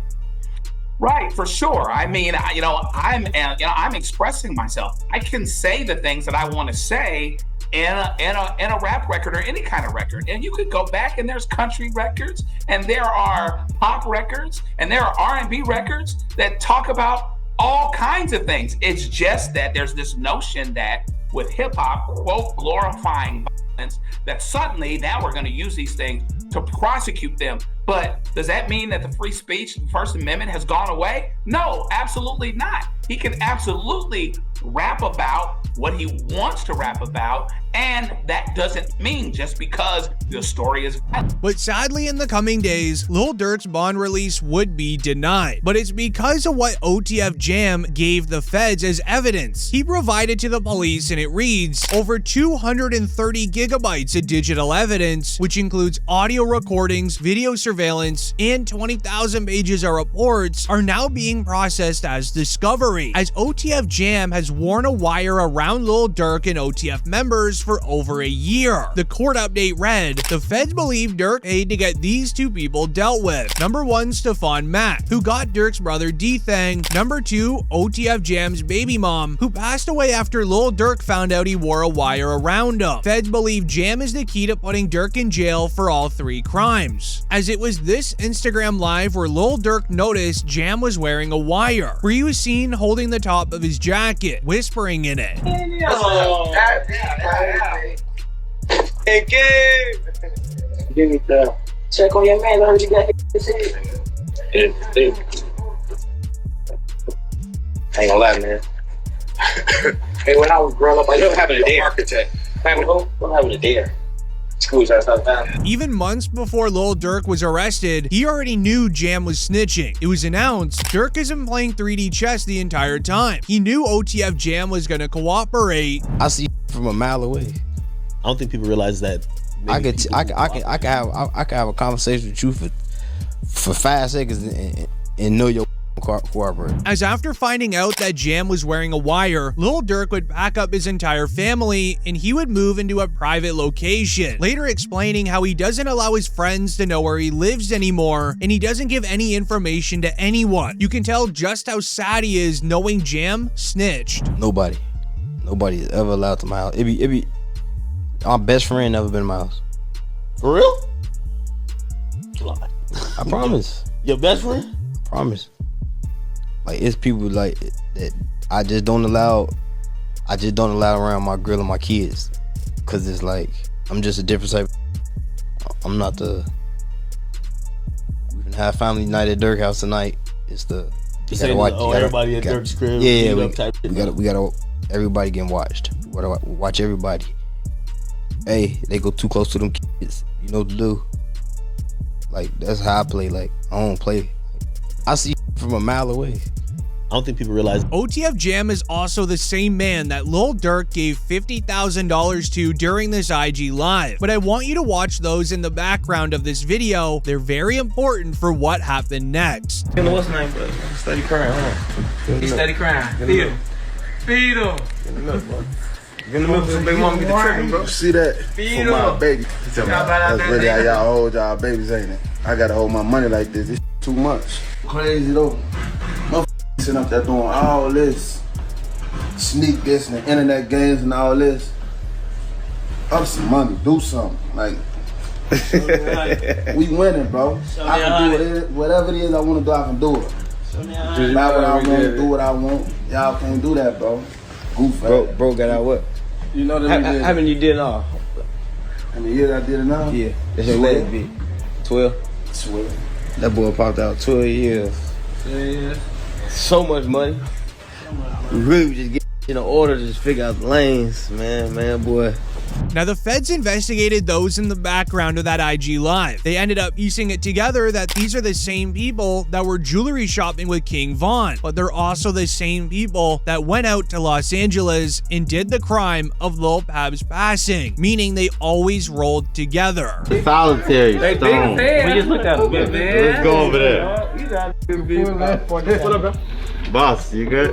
Right, for sure. I mean, I'm expressing myself. I can say the things that I want to say in a rap record or any kind of record. And you could go back and there's country records and there are pop records and there are R&B records that talk about all kinds of things. It's just that there's this notion that with hip hop, quote, glorifying violence, that suddenly now we're going to use these things to prosecute them. But does that mean that the free speech, the First Amendment has gone away? No, absolutely not. He can absolutely rap about what he wants to rap about And that doesn't mean just because the story is valid. But sadly, in the coming days, Lil Durk's bond release would be denied. But it's because of what OTF Jam gave the feds as evidence. He provided to the police, and it reads, over 230 gigabytes of digital evidence, which includes audio recordings, video surveillance, and 20,000 pages of reports, are now being processed as discovery, as OTF Jam has worn a wire around Lil Durk and OTF members for over a year. The court update read, the feds believe Durk paid to get these two people dealt with. Number 1, Stefan Mack, who got Durk's brother D-Thang. Number 2, OTF Jam's baby mom, who passed away after Lil Durk found out he wore a wire around him. Feds believe Jam is the key to putting Durk in jail for all 3 crimes, as it was this Instagram live where Lil Durk noticed Jam was wearing a wire, where he was seen holding the top of his jacket, whispering in it. Hey, Gabe! Give me the check on your man. I heard you got his head. I ain't gonna lie, man. Hey, when I was growing up, I never having a dare. Architect. Having a dare. Even months before Lil Durk was arrested, he already knew Jam was snitching. It was announced Durk isn't playing 3D chess the entire time. He knew OTF Jam was gonna cooperate. I see from a mile away. I don't think people realize that. I can have a conversation with you for 5 seconds and know your cooperate. As after finding out that Jam was wearing a wire, Lil Durk would pack up his entire family and he would move into a private location, later explaining how he doesn't allow his friends to know where he lives anymore and he doesn't give any information to anyone. You can tell just how sad he is knowing Jam snitched. Nobody is ever allowed to my house. It be my best friend never been in my house. For real? I promise. Your best friend? I promise. Like, it's people like that I just don't allow around my girl and my kids, cause it's like I'm just a different type. I'm not the. We can have family night at Durk house tonight. It's the. You gotta watch. Everybody at Durk's crib. Yeah, we gotta. Everybody getting watched. We gotta watch everybody. Hey, they go too close to them kids. You know what to do. Like, that's how I play. Like, I don't play. I see from a mile away. I don't think people realize. OTF Jam is also the same man that Lil Durk gave $50,000 to during this IG live. But I want you to watch those in the background of this video. They're very important for what happened next. You know what's name, but steady crying, huh? He's steady crying. Feed him. Feed him. Get the milk so big mama get the tripping, bro. See that? Feed for my baby. That's really how y'all hold y'all babies, ain't it? I gotta hold my money like this. It's too much. Crazy though. Sitting up there doing all this, sneak this and internet games and all this. Up some money, do something. Like, we winning, bro. I can do it. Whatever it is I want to do, I can do it. Just not what I want to do what I want. Y'all can't do that, bro. Goof, bro got out what? You know that how many you did now? How many years I did it now? Yeah. That's your leg bit. 12? 12. That boy popped out 12 years. Yeah. So much money. We really just get in order to just figure out the lanes, man, boy. Now, the feds investigated those in the background of that IG live. They ended up piecing it together that these are the same people that were jewelry shopping with King Von, but they're also the same people that went out to Los Angeles and did the crime of Lil Pab's passing, meaning they always rolled together. Solitary stone. We just looked at him. Let's go over there. What up, bro? Boss, you good?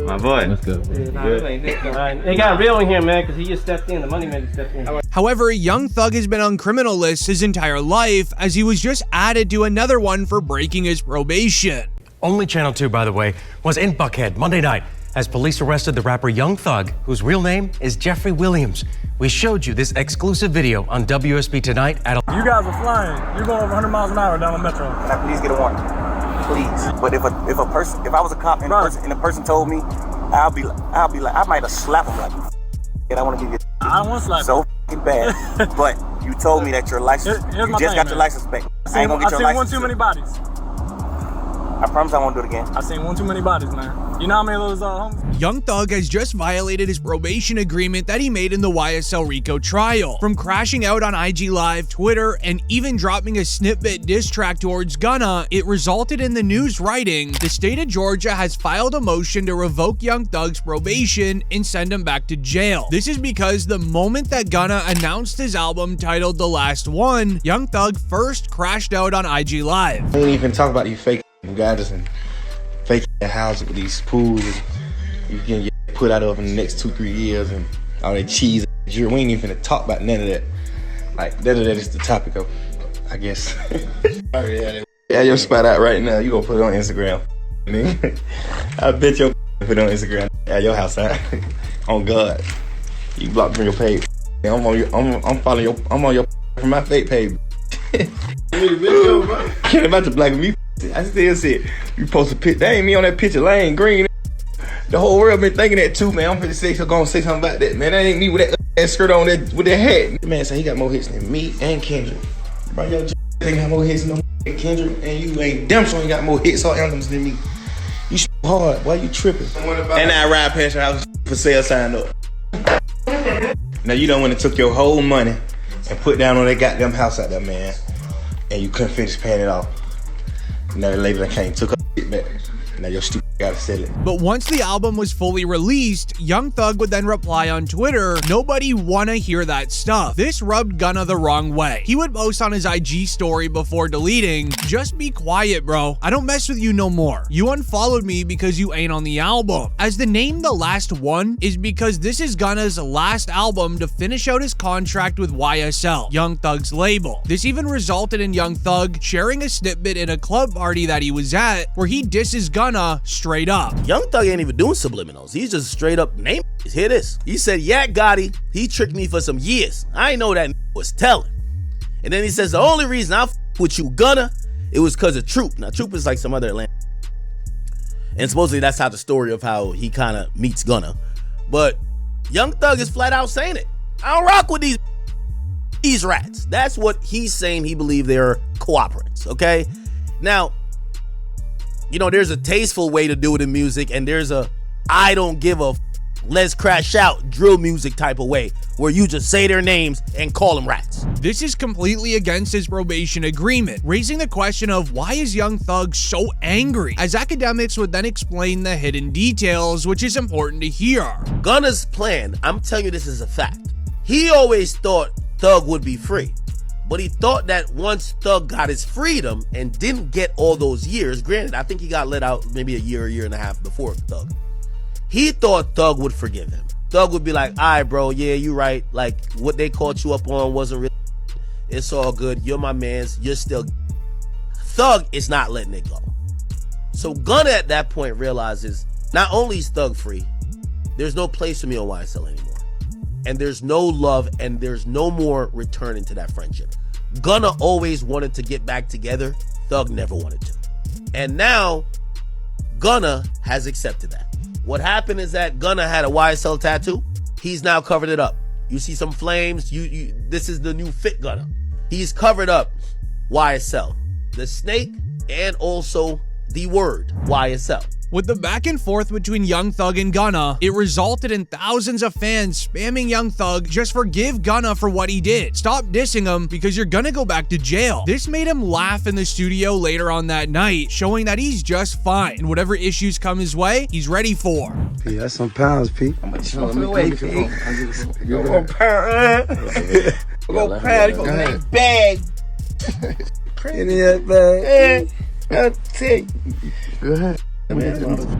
My boy. Let's go. They got real in here, man, because he just stepped in. The money man just stepped in. However, Young Thug has been on criminal lists his entire life, as he was just added to another one for breaking his probation. Only Channel 2, by the way, was in Buckhead Monday night as police arrested the rapper Young Thug, whose real name is Jeffrey Williams. We showed you this exclusive video on WSB Tonight at. You guys are flying. You're going over 100 miles an hour down the metro. Can I please get a warning? Please. But if I was a cop and the person told me, I'll be like, I might have slapped him like, I want to give you. I don't want to slap so f***ing bad. But you told me that your license, you just got your license back. I ain't gonna get your license. I've seen one too many bodies. I promise I won't do it again. I've seen one too many bodies, man. You know how many of those homies? Young Thug has just violated his probation agreement that he made in the YSL Rico trial. From crashing out on IG Live, Twitter, and even dropping a snippet diss track towards Gunna, it resulted in the news writing, the state of Georgia has filed a motion to revoke Young Thug's probation and send him back to jail. This is because the moment that Gunna announced his album titled The Last One, Young Thug first crashed out on IG Live. I ain't even talk about these fake guys and fake houses with these pools you can get put out of in the next 2-3 years and all that cheese. We ain't even finna talk about none of that. Like, that is the topic of, I guess. Yeah, your spot out right now. You gonna put it on Instagram. I bet you put it on Instagram. At your house out. On God. You blocked from your page. I'm following your, I'm on your from my fake page. Can't about to black me. I still see it. You post a picture. That ain't me on that picture. Lane green. The whole world been thinking that too, man. I'm finna say, so gonna say something about that, man. That ain't me with that skirt on that with that hat. Man say he got more hits than me and Kendrick. Bro, your ain't got more hits than Kendrick, and you ain't damn sure ain't got more hits or anthems than me. You hard. Why you tripping? And I ride past your house for sale sign up. Now you done went and took your whole money and put down on that goddamn house out there, man, and you couldn't finish paying it off. Now the lady that came took her shit back. Now your stupid gotta sell it. But once the album was fully released, Young Thug would then reply on Twitter, "Nobody wanna hear that stuff." This rubbed Gunna the wrong way. He would post on his IG story before deleting, "Just be quiet, bro. I don't mess with you no more. You unfollowed me because you ain't on the album." As the name The Last One is because this is Gunna's last album to finish out his contract with YSL, Young Thug's label. This even resulted in Young Thug sharing a snippet in a club party that he was at where he disses Gunna straight up. Young Thug ain't even doing subliminals. He's just straight up naming it. Hear this. He said, "Yeah, Gotti, he tricked me for some years. I ain't know that was telling." And then he says, "The only reason I with you, Gunna, it was because of Troop." Now, Troop is like some other Atlanta. And supposedly that's how the story of how he kind of meets Gunna. But Young Thug is flat out saying it. I don't rock with these rats. That's what he's saying. He believe they're cooperants, okay? Now, you know, there's a tasteful way to do it in music, and there's a I don't give a let's crash out drill music type of way where you just say their names and call them rats. This is completely against his probation agreement, raising the question of why is Young Thug so angry, as academics would then explain the hidden details, which is important to hear. Gunna's plan, I'm telling you this is a fact. He always thought Thug would be free. But he thought that once Thug got his freedom and didn't get all those years, granted, I think he got let out maybe a year and a half before Thug. He thought Thug would forgive him. Thug would be like, "All right, bro, yeah, you right. Like, what they caught you up on wasn't really, it's all good. You're my mans. You're still." Thug is not letting it go. So Gunna at that point realizes, not only is Thug free, there's no place for me on YSL anymore. And there's no love and there's no more returning to that friendship. Gunna always wanted to get back together. Thug never wanted to. And now, Gunna has accepted that. What happened is that Gunna had a YSL tattoo. He's now covered it up. You see some flames. This is the new fit Gunna. He's covered up YSL, the snake, and also the word YSL. With the back and forth between Young Thug and Gunna, it resulted in thousands of fans spamming Young Thug, "Just forgive Gunna for what he did. Stop dissing him because you're gonna go back to jail." This made him laugh in the studio later on that night, showing that he's just fine, and whatever issues come his way, he's ready for. P, that's some pounds, P. I'm gonna show me away, P. Go pound, go make bag. In that bag. I'll take. Go ahead.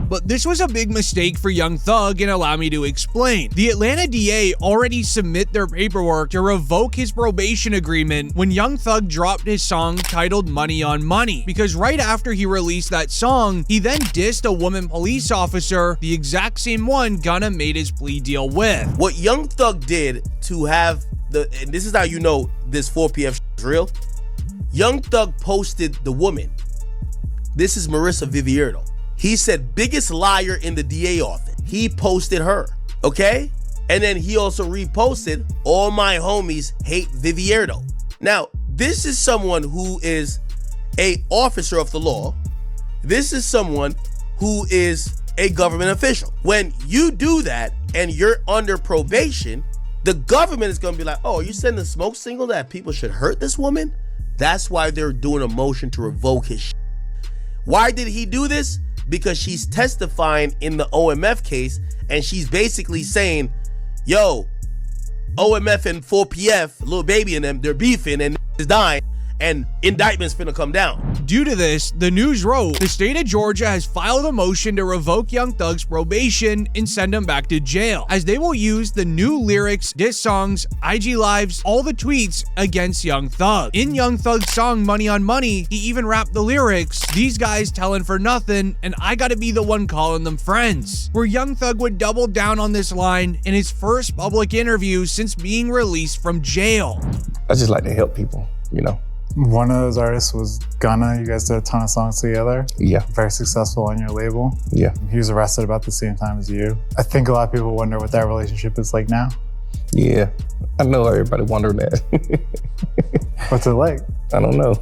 But this was a big mistake for Young Thug, and allow me to explain. The Atlanta DA already submit their paperwork to revoke his probation agreement when Young Thug dropped his song titled Money on Money, because right after he released that song, he then dissed a woman police officer, the exact same one Gunna made his plea deal with. What Young Thug did to have and this is how you know this 4PF is real. Young Thug posted the woman. This is Marissa Vivierdo. He said, "Biggest liar in the DA office." He posted her, okay? And then he also reposted, "All my homies hate Vivierdo." Now, this is someone who is a officer of the law. This is someone who is a government official. When you do that and you're under probation, the government is going to be like, oh, you sending a smoke signal that people should hurt this woman? That's why they're doing a motion to revoke his shit. Why did he do this? Because she's testifying in the OMF case, and she's basically saying, yo, OMF and 4PF, Lil Baby and them, they're beefing and is dying, and indictment's finna come down. Due to this, the news wrote, the state of Georgia has filed a motion to revoke Young Thug's probation and send him back to jail, as they will use the new lyrics, diss songs, IG lives, all the tweets against Young Thug. In Young Thug's song Money on Money, he even rapped the lyrics, these guys telling for nothing, and I gotta be the one calling them friends, where Young Thug would double down on this line in his first public interview since being released from jail. I just like to help people, you know. One of those artists was Gunna. You guys did a ton of songs together. Yeah. Very successful on your label. Yeah. He was arrested about the same time as you. I think a lot of people wonder what that relationship is like now. Yeah, I know everybody wondering that. What's it like? I don't know.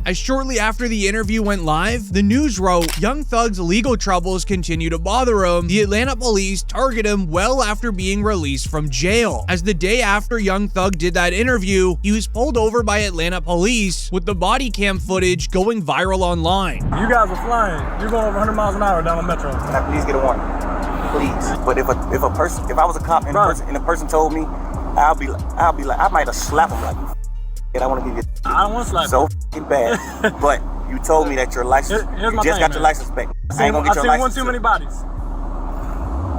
As shortly after the interview went live, the news wrote, Young Thug's legal troubles continue to bother him. The Atlanta police target him well after being released from jail. As the day after Young Thug did that interview, he was pulled over by Atlanta police with the body cam footage going viral online. You guys are flying. You're going over 100 miles an hour down the metro. Can I please get a warning? Please. But if I was a cop and the person told me, I'll be like, I might have slapped him like, and I want to give you. I don't want to slap so f***ing bad. But you told me that your license, you just got your license back. I ain't gonna get your license. I've seen one too many bodies.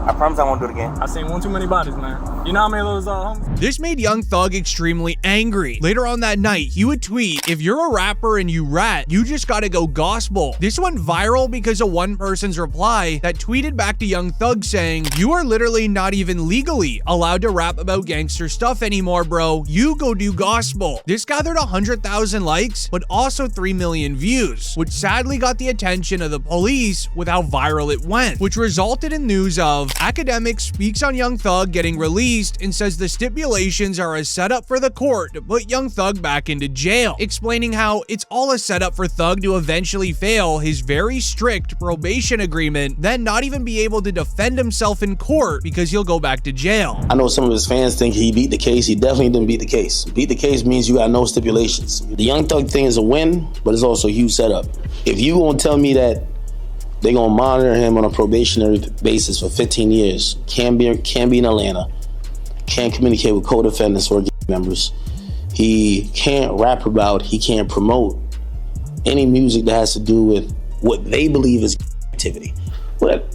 I promise I won't do it again. I've seen one too many bodies, man. You know how many of those homies? This made Young Thug extremely angry. Later on that night, he would tweet, if you're a rapper and you rat, you just gotta go gospel. This went viral because of one person's reply that tweeted back to Young Thug saying, you are literally not even legally allowed to rap about gangster stuff anymore, bro. You go do gospel. This gathered 100,000 likes, but also 3 million views, which sadly got the attention of the police with how viral it went, which resulted in news of Academic speaks on Young Thug getting released and says the stipulations are a setup for the court to put Young Thug back into jail, explaining how it's all a setup for Thug to eventually fail his very strict probation agreement, then not even be able to defend himself in court because he'll go back to jail. I know some of his fans think he beat the case. He definitely didn't beat the case. Beat the case means you got no stipulations. The Young Thug thing is a win, but it's also a huge setup. If you gonna tell me that they're gonna monitor him on a probationary basis for 15 years, can't be in Atlanta, can't communicate with co-defendants or gang members, he can't rap about, he can't promote any music that has to do with what they believe is activity. But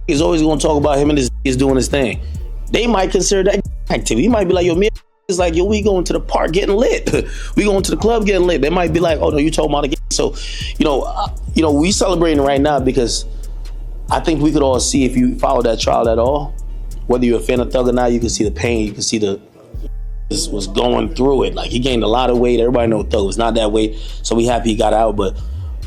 he's always gonna talk about him and his is doing his thing. They might consider that activity. He might be like, yo, me is like, yo, we going to the park getting lit. We going to the club getting lit. They might be like, oh no, you talking about the game. So, we celebrating right now because I think we could all see, if you follow that trial at all, whether you're a fan of Thug or not, you can see the pain, you can see this was going through it. Like, he gained a lot of weight. Everybody knows Thug was not that weight, so we happy he got out, but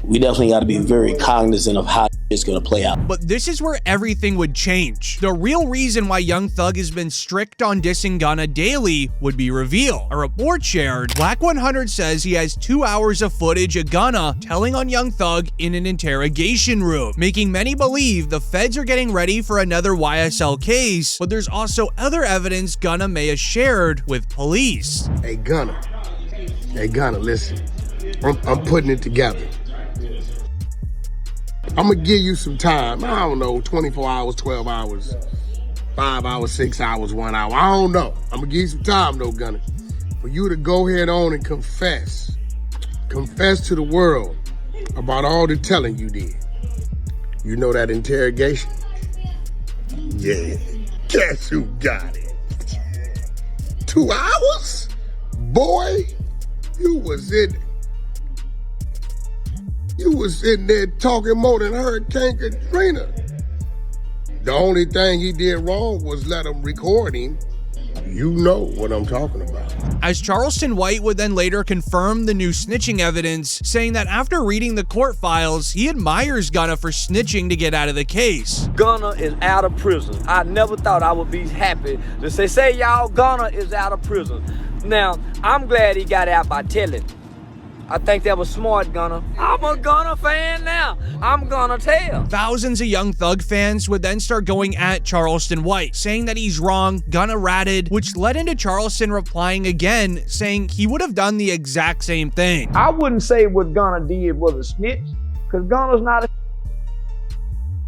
we definitely got to be very cognizant of how it's going to play out. But this is where everything would change. The real reason why Young Thug has been strict on dissing Gunna daily would be revealed. A report shared, Black 100 says he has 2 hours of footage of Gunna telling on Young Thug in an interrogation room, making many believe the feds are getting ready for another YSL case, but there's also other evidence Gunna may have shared with police. Hey Gunna, listen, I'm putting it together. I'm gonna give you some time. I don't know, 24 hours, 12 hours, 5 hours, 6 hours, 1 hour. I don't know. I'm gonna give you some time though, Gunna, for you to go ahead on and confess. Confess to the world about all the telling you did. You know that interrogation? Yeah. Guess who got it? 2 hours? Boy, you was in there talking more than Hurricane Katrina. The only thing he did wrong was let him record him. You know what I'm talking about. As Charleston White would then later confirm the new snitching evidence, saying that after reading the court files, he admires Gunna for snitching to get out of the case. Gunna is out of prison. I never thought I would be happy to say y'all, Gunna is out of prison. Now, I'm glad he got out by telling. I think that was smart, Gunna. I'm a Gunna fan now. I'm gonna tell. Thousands of Young Thug fans would then start going at Charleston White, saying that he's wrong, Gunna ratted, which led into Charleston replying again, saying he would have done the exact same thing. I wouldn't say what Gunna did was a snitch, because Gunna's not a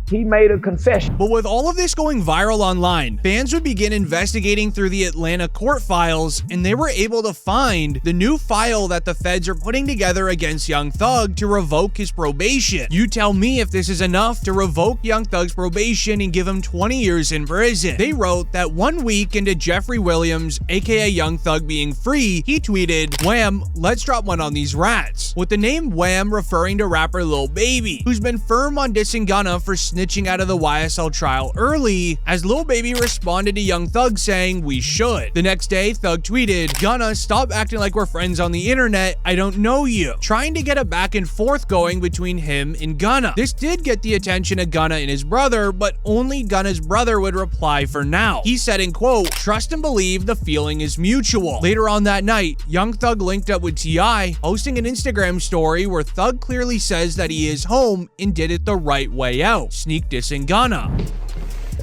he made a confession. But with all of this going viral online, fans would begin investigating through the Atlanta court files, and they were able to find the new file that the feds are putting together against Young Thug to revoke his probation. You tell me if this is enough to revoke Young Thug's probation and give him 20 years in prison. They wrote that 1 week into Jeffrey Williams, aka Young Thug, being free, he tweeted, "Wham, let's drop one on these rats," with the name Wham referring to rapper Lil Baby, who's been firm on dissing Gunna for snitching out of the YSL trial early, as Lil Baby responded to Young Thug saying, "We should." The next day, Thug tweeted, "Gunna, stop acting like we're friends on the internet. I don't know you," trying to get a back and forth going between him and Gunna. This did get the attention of Gunna and his brother, but only Gunna's brother would reply for now. He said in quote, "Trust and believe the feeling is mutual." Later on that night, Young Thug linked up with T.I., posting an Instagram story where Thug clearly says that he is home and did it the right way out, sneak dissing Gunna.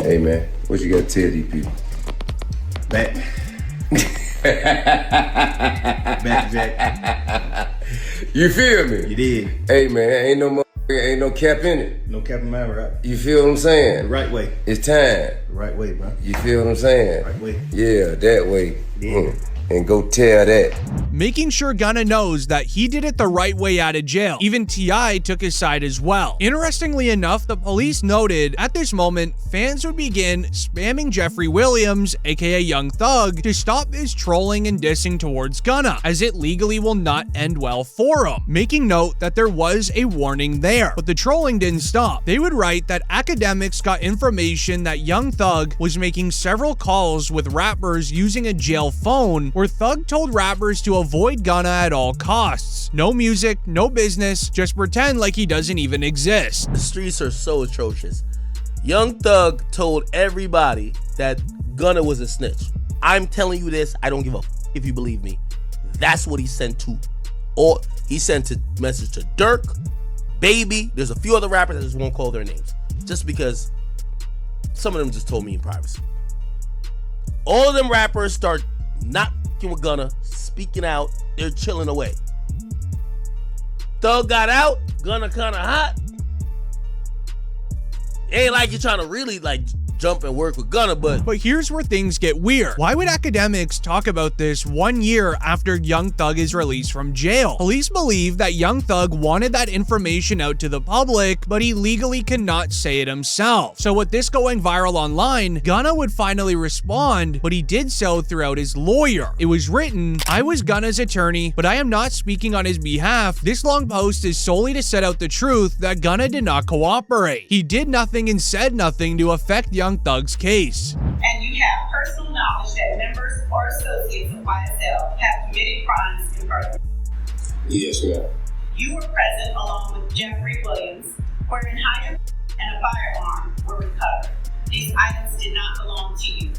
Hey man, what you got to tell these people? Back. Back, Jack. You feel me? You did. Hey man, ain't no cap in it. No cap in my rap. You feel what I'm saying? The right way. It's time. The right way, bro. You feel what I'm saying? Right way. Yeah, that way. Yeah. And go tell that. Making sure Gunna knows that he did it the right way out of jail. Even T.I. took his side as well. Interestingly enough, the police noted at this moment, fans would begin spamming Jeffrey Williams, aka Young Thug, to stop his trolling and dissing towards Gunna, as it legally will not end well for him. Making note that there was a warning there, but the trolling didn't stop. They would write that academics got information that Young Thug was making several calls with rappers using a jail phone, where Thug told rappers to avoid Gunna at all costs. No music, no business, just pretend like he doesn't even exist. The streets are so atrocious. Young Thug told everybody that Gunna was a snitch. I'm telling you this, I don't give a if you believe me. That's what he sent to. Or he sent a message to Durk, Baby. There's a few other rappers, I just won't call their names, just because some of them just told me in privacy. All of them rappers start not with Gunna, speaking out, they're chilling away. Thug got out, Gunna kinda hot. Ain't like you're trying to really like jump and work with Gunna, but here's where things get weird. Why would academics talk about this 1 year after Young Thug is released from jail? Police believe that Young Thug wanted that information out to the public, but he legally cannot say it himself. So with this going viral online, Gunna would finally respond, but he did so throughout his lawyer. It was written, "I was Gunna's attorney, but I am not speaking on his behalf. This long post is solely to set out the truth that Gunna did not cooperate. He did nothing and said nothing to affect Young Thug's case." And you have personal knowledge that members or associates of YSL have committed crimes in furtherance. Yes, ma'am. You were present along with Jeffrey Williams, wherein hydrant and a firearm were recovered. These items did not belong to you.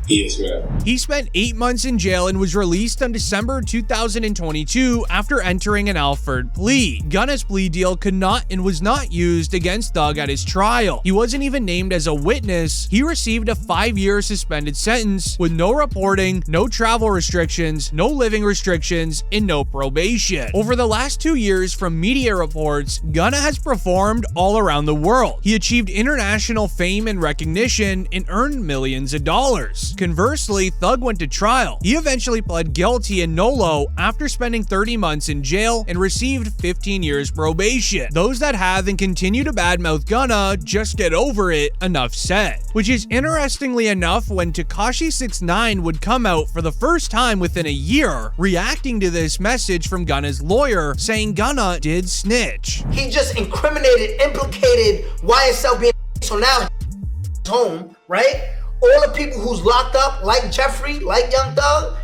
Yes, ma'am. He spent 8 months in jail and was released on December 2022 after entering an Alford plea. Gunna's plea deal could not and was not used against Thug at his trial. He wasn't even named as a witness. He received a 5-year suspended sentence with no reporting, no travel restrictions, no living restrictions, and no probation. Over the last 2 years, from media reports, Gunna has performed all around the world. He achieved international fame and recognition and earned millions of dollars. Conversely, Thug went to trial. He eventually pled guilty in nolo after spending 30 months in jail and received 15 years probation. Those that have and continue to badmouth Gunna, just get over it, enough said. Which is interestingly enough when Tekashi 6ix9ine would come out for the first time within a year, reacting to this message from Gunna's lawyer saying Gunna did snitch. He just implicated YSL being so now home, right? All the people who's locked up, like Jeffrey, like Young Thug,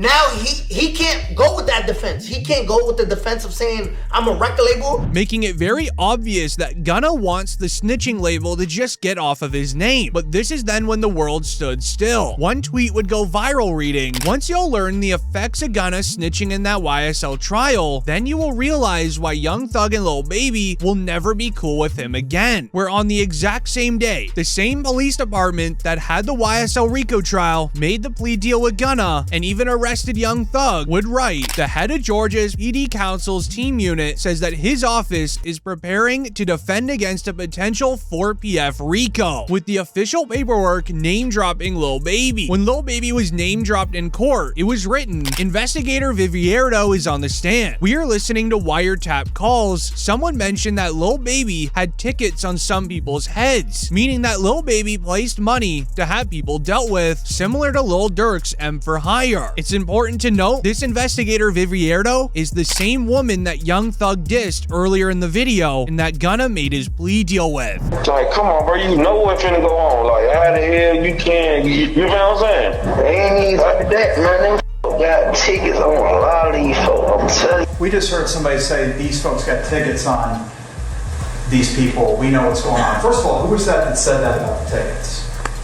Now he can't go with that defense. He can't go with the defense of saying I'm a record label. Making it very obvious that Gunna wants the snitching label to just get off of his name. But this is then when the world stood still. One tweet would go viral reading, "Once you'll learn the effects of Gunna snitching in that YSL trial, then you will realize why Young Thug and Lil Baby will never be cool with him again." Where on the exact same day, the same police department that had the YSL RICO trial made the plea deal with Gunna and even arrested Young Thug would write, "The head of Georgia's PD Council's team unit says that his office is preparing to defend against a potential 4PF RICO," with the official paperwork name-dropping Lil Baby. When Lil Baby was name-dropped in court, it was written, "Investigator Vivierdo is on the stand. We are listening to wiretap calls. Someone mentioned that Lil Baby had tickets on some people's heads," meaning that Lil Baby placed money to have people dealt with, similar to Lil Durk's M for Hire. It's important to note, this investigator Vivierdo is the same woman that Young Thug dissed earlier in the video and that Gunna made his plea deal with. Like, come on, bro, you know what's finna go on. Like, how the hell you can, you know what I'm saying? They ain't even like that, man. They got tickets on a lot of these folks, I'm telling you. We just heard somebody say these folks got tickets on these people. We know what's going on. First of all, who was that said that about the tickets?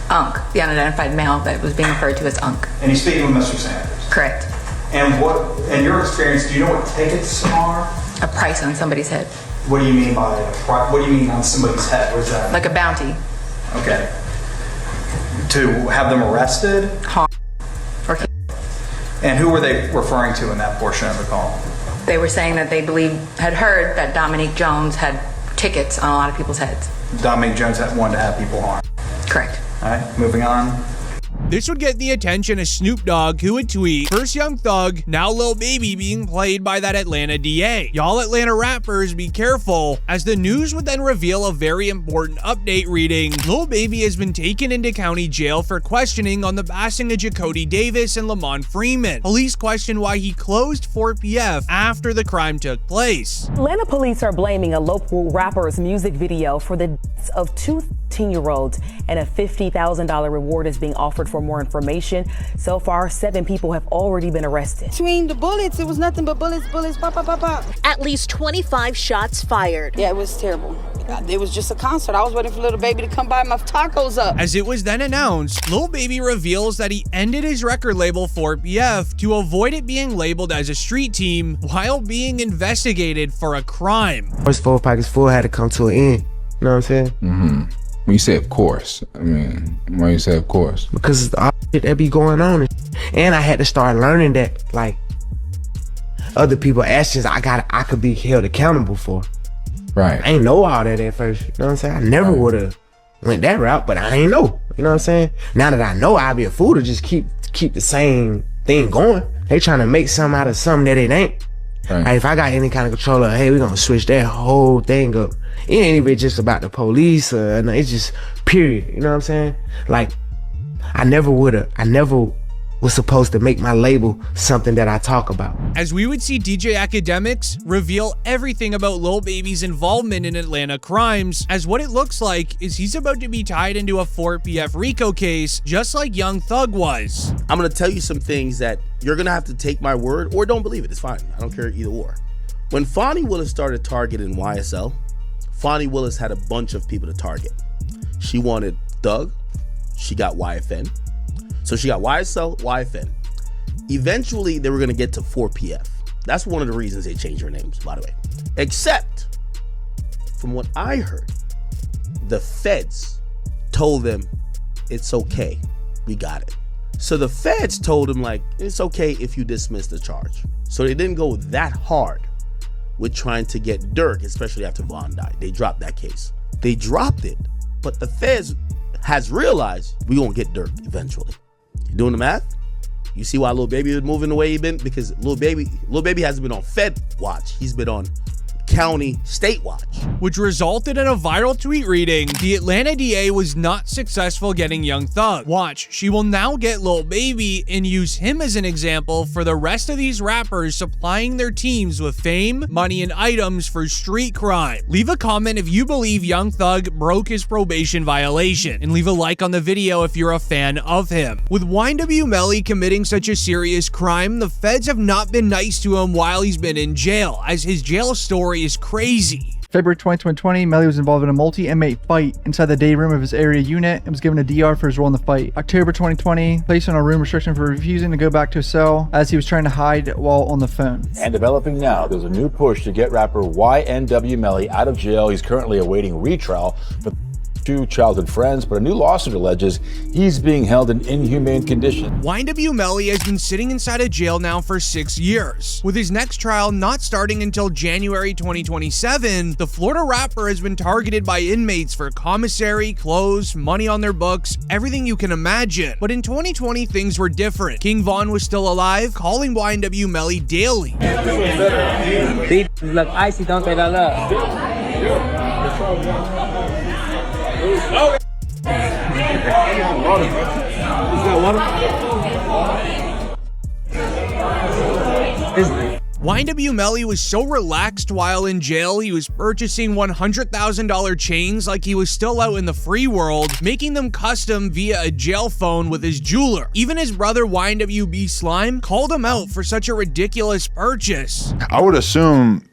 Unk, the unidentified male that was being referred to as Unk. And he's speaking with Mr. Sanders. Correct. And what, in your experience, do you know what tickets are? A price on somebody's head. What do you mean by what do you mean on somebody's head? What is that? Like a bounty. Okay. To have them arrested? Harm. Or and who were they referring to in that portion of the call? They were saying that they had heard that Dominique Jones had tickets on a lot of people's heads. Dominique Jones wanted to have people harmed. Correct. All right, moving on. This would get the attention of Snoop Dogg, who would tweet, "First Young Thug, now Lil Baby being played by that Atlanta DA. Y'all Atlanta rappers be careful," as the news would then reveal a very important update reading, "Lil Baby has been taken into county jail for questioning on the passing of Jacody Davis and Lamont Freeman. Police question why he closed 4PF after the crime took place." Atlanta police are blaming a local rapper's music video for the deaths of two 13-year-olds, and a $50,000 reward is being offered for more information. So far, 7 people have already been arrested. Between the bullets, it was nothing but bullets, pop, pop, pop, pop. At least 25 shots fired. Yeah, it was terrible. It was just a concert. I was waiting for Lil Baby to come by my tacos up. As it was then announced, Lil Baby reveals that he ended his record label 4PF to avoid it being labeled as a street team while being investigated for a crime. First 4 pockets full had to come to an end. You know what I'm saying? Mm-hmm. When you say of course, I mean, why you say of course? Because all shit that be going on. And I had to start learning that, like, other people's actions I could be held accountable for. Right. I ain't know all that at first. You know what I'm saying? I never would have went that route, but I ain't know. You know what I'm saying? Now that I know, I'd be a fool to just keep the same thing going. They trying to make something out of something that it ain't. Right. Like, if I got any kind of control of, hey, we're gonna switch that whole thing up. It ain't even just about the police, it's just period. You know what I'm saying? Like, I never was supposed to make my label something that I talk about. As we would see DJ Academics reveal everything about Lil Baby's involvement in Atlanta crimes, as what it looks like is he's about to be tied into a 4PF RICO case, just like Young Thug was. I'm gonna tell you some things that you're gonna have to take my word or don't believe it. It's fine. I don't care either or. When Vonnie Willis started targeting YSL, Vonnie Willis had a bunch of people to target. She wanted Thug, she got YFN. So she got YSL, YFN. Eventually, they were gonna get to 4PF. That's one of the reasons they changed their names, by the way. Except, from what I heard, the feds told them, it's okay, we got it. So the feds told him, like, it's okay if you dismiss the charge. So they didn't go that hard with trying to get Durk, especially after Von died. They dropped that case. They dropped it, but the feds has realized we gonna get Durk eventually. You doing the math? You see why Lil Baby is moving the way he been? Because Lil Baby hasn't been on Fed watch. He's been on County State Watch. Which resulted in a viral tweet reading, "The Atlanta DA was not successful getting Young Thug. Watch, she will now get Lil Baby and use him as an example for the rest of these rappers supplying their teams with fame, money, and items for street crime." Leave a comment if you believe Young Thug broke his probation violation, and leave a like on the video if you're a fan of him. With YNW Melly committing such a serious crime, the feds have not been nice to him while he's been in jail, as his jail story is crazy. February 2020, Melly was involved in a multi-inmate fight inside the day room of his area unit and was given a DR for his role in the fight. October 2020, placed on a room restriction for refusing to go back to his cell as he was trying to hide while on the phone. And developing now, there's a new push to get rapper YNW Melly out of jail. He's currently awaiting retrial for 2 childhood friends, but a new lawsuit alleges he's being held in inhumane conditions. YNW Melly has been sitting inside a jail now for 6 years. With his next trial not starting until January 2027, the Florida rapper has been targeted by inmates for commissary, clothes, money on their books, everything you can imagine. But in 2020, things were different. King Von was still alive, calling YNW Melly daily. These look icy, don't they, that love? YNW Melly was so relaxed while in jail, he was purchasing $100,000 chains like he was still out in the free world, making them custom via a jail phone with his jeweler. Even his brother YNWB Slime called him out for such a ridiculous purchase. I would assume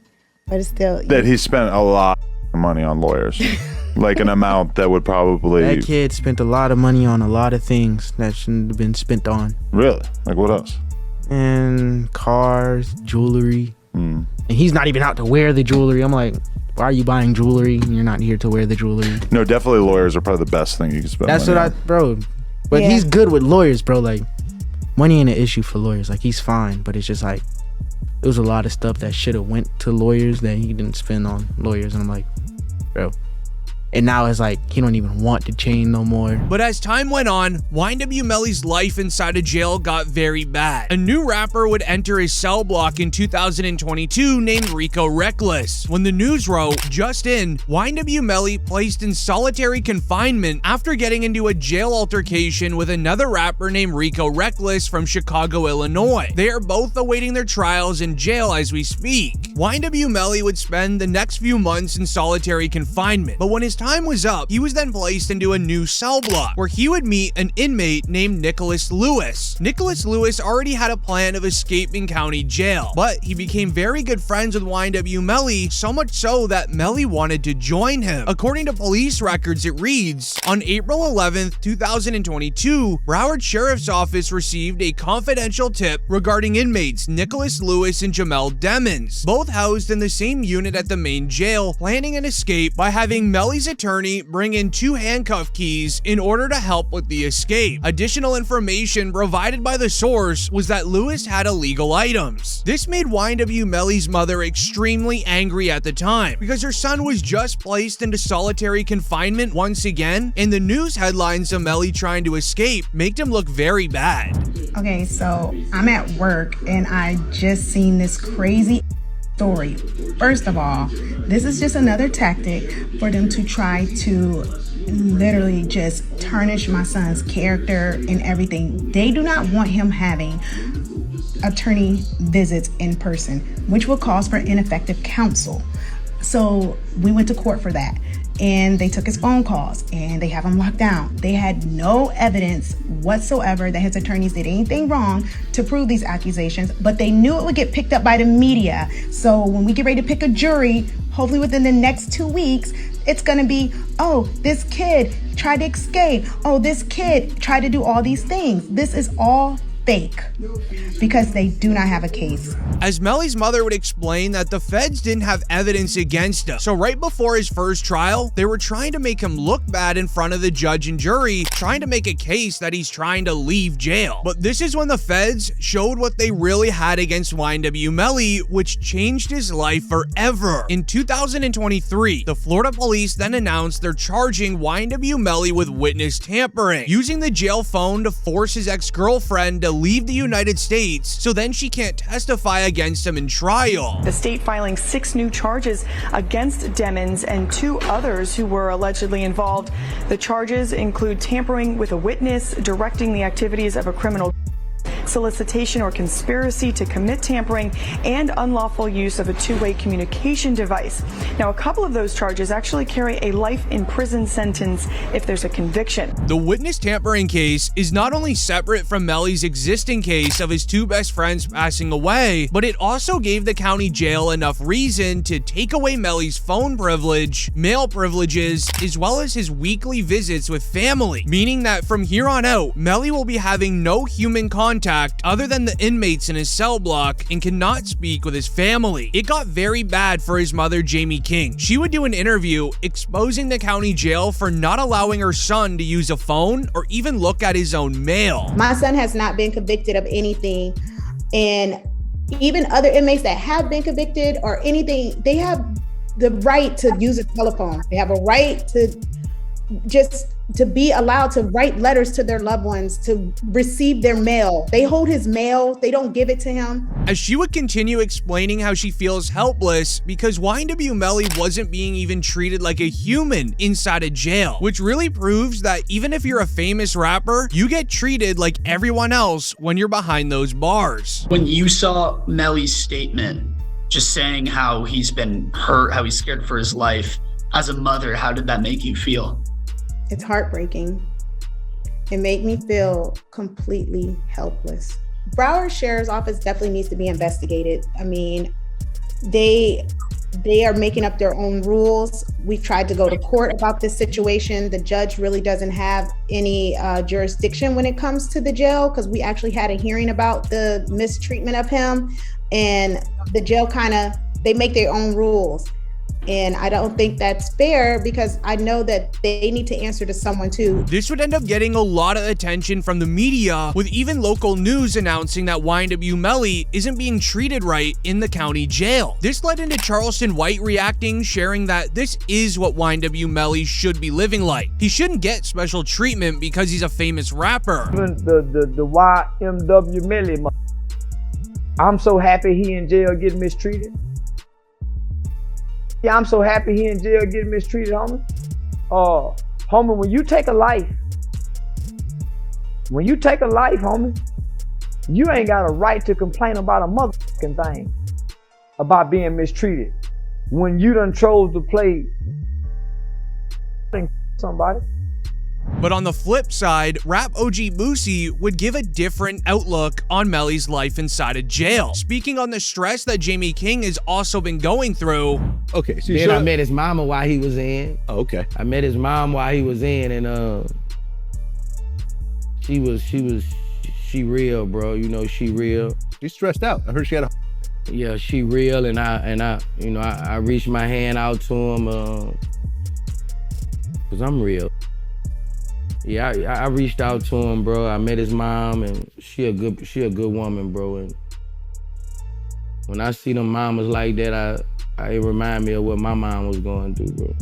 that he spent a lot of money on lawyers. Like an amount that would probably... That kid spent a lot of money on a lot of things that shouldn't have been spent on. Really? Like what else? And cars, jewelry. And he's not even out to wear the jewelry. I'm like, why are you buying jewelry and you're not here to wear the jewelry? No, definitely lawyers are probably the best thing you can spend That's money what on. bro. But he's good with lawyers, bro. Like, money ain't an issue for lawyers. Like, he's fine, but it's just like, there was a lot of stuff that should have went to lawyers that he didn't spend on lawyers. And I'm like, bro. And now it's like, he don't even want the chain no more. But as time went on, YNW Melly's life inside of jail got very bad. A new rapper would enter his cell block in 2022 named Rico Reckless. When the news wrote, just in, YNW Melly placed in solitary confinement after getting into a jail altercation with another rapper named Rico Reckless from Chicago, Illinois. They are both awaiting their trials in jail as we speak. YNW Melly would spend the next few months in solitary confinement, but when his time was up, he was then placed into a new cell block where he would meet an inmate named Nicholas Lewis. Nicholas Lewis already had a plan of escaping county jail, but he became very good friends with YNW Melly, so much so that Melly wanted to join him. According to police records, it reads, on April 11th, 2022, Broward Sheriff's Office received a confidential tip regarding inmates Nicholas Lewis and Jamel Demmons, both housed in the same unit at the main jail, planning an escape by having Melly's attorney bring in 2 handcuff keys in order to help with the escape. Additional information provided by the source was that Lewis had illegal items. This made YNW Melly's mother extremely angry at the time because her son was just placed into solitary confinement once again, and the news headlines of Melly trying to escape made him look very bad. Okay, so I'm at work and I just seen this crazy story. First of all, this is just another tactic for them to try to literally just tarnish my son's character and everything. They do not want him having attorney visits in person, which will cause for ineffective counsel. So we went to court for that. And they took his phone calls and they have him locked down. They had no evidence whatsoever that his attorneys did anything wrong to prove these accusations, but they knew it would get picked up by the media. So when we get ready to pick a jury, hopefully within the next 2 weeks, it's gonna be, oh, this kid tried to escape. Oh, this kid tried to do all these things. This is all fake because they do not have a case. As Melly's mother would explain that the feds didn't have evidence against him. So right before his first trial, they were trying to make him look bad in front of the judge and jury, trying to make a case that he's trying to leave jail. But this is when the feds showed what they really had against YNW Melly, which changed his life forever. In 2023, the Florida police then announced they're charging YNW Melly with witness tampering, using the jail phone to force his ex-girlfriend to leave the United States so then she can't testify against him in trial. The state filing 6 new charges against Demons and 2 others who were allegedly involved. The charges include tampering with a witness, directing the activities of a criminal, solicitation or conspiracy to commit tampering, and unlawful use of a two-way communication device. Now, a couple of those charges actually carry a life in prison sentence if there's a conviction. The witness tampering case is not only separate from Melly's existing case of his 2 best friends passing away, but it also gave the county jail enough reason to take away Melly's phone privilege, mail privileges, as well as his weekly visits with family, meaning that from here on out, Melly will be having no human contact other than the inmates in his cell block and cannot speak with his family. It got very bad for his mother, Jamie King. She would do an interview exposing the county jail for not allowing her son to use a phone or even look at his own mail. My son has not been convicted of anything, and even other inmates that have been convicted or anything, they have the right to use a telephone. They have a right to just to be allowed to write letters to their loved ones, to receive their mail. They hold his mail, they don't give it to him. As she would continue explaining how she feels helpless because YNW Melly wasn't being even treated like a human inside a jail, which really proves that even if you're a famous rapper, you get treated like everyone else when you're behind those bars. When you saw Melly's statement, just saying how he's been hurt, how he's scared for his life, as a mother, how did that make you feel? It's heartbreaking. It made me feel completely helpless. Broward Sheriff's Office definitely needs to be investigated. I mean, they are making up their own rules. We've tried to go to court about this situation. The judge really doesn't have any jurisdiction when it comes to the jail, because we actually had a hearing about the mistreatment of him, and the jail they make their own rules. And I don't think that's fair, because I know that they need to answer to someone too. This would end up getting a lot of attention from the media, with even local news announcing that YNW Melly isn't being treated right in the county jail. This led into Charleston White reacting, sharing that this is what YNW Melly should be living like. He shouldn't get special treatment because he's a famous rapper. The YNW Melly, I'm so happy he in jail getting mistreated. Yeah, I'm so happy he in jail getting mistreated, homie. Homie, when you take a life, homie, you ain't got a right to complain about a motherfucking thing about being mistreated when you done chose to play somebody. But on the flip side, rap OG Boosie would give a different outlook on Melly's life inside a jail, speaking on the stress that Jamie King has also been going through. Okay, so then I met his mama while he was in. Oh, okay. I met his mom while he was in, and she real, bro. You know, she real. She's stressed out. I heard she had a. Yeah, she real, and I reached my hand out to him, cause I'm real. Yeah, I reached out to him, bro. I met his mom, and she a good woman, bro. And when I see them mamas like that, it remind me of what my mom was going through, bro.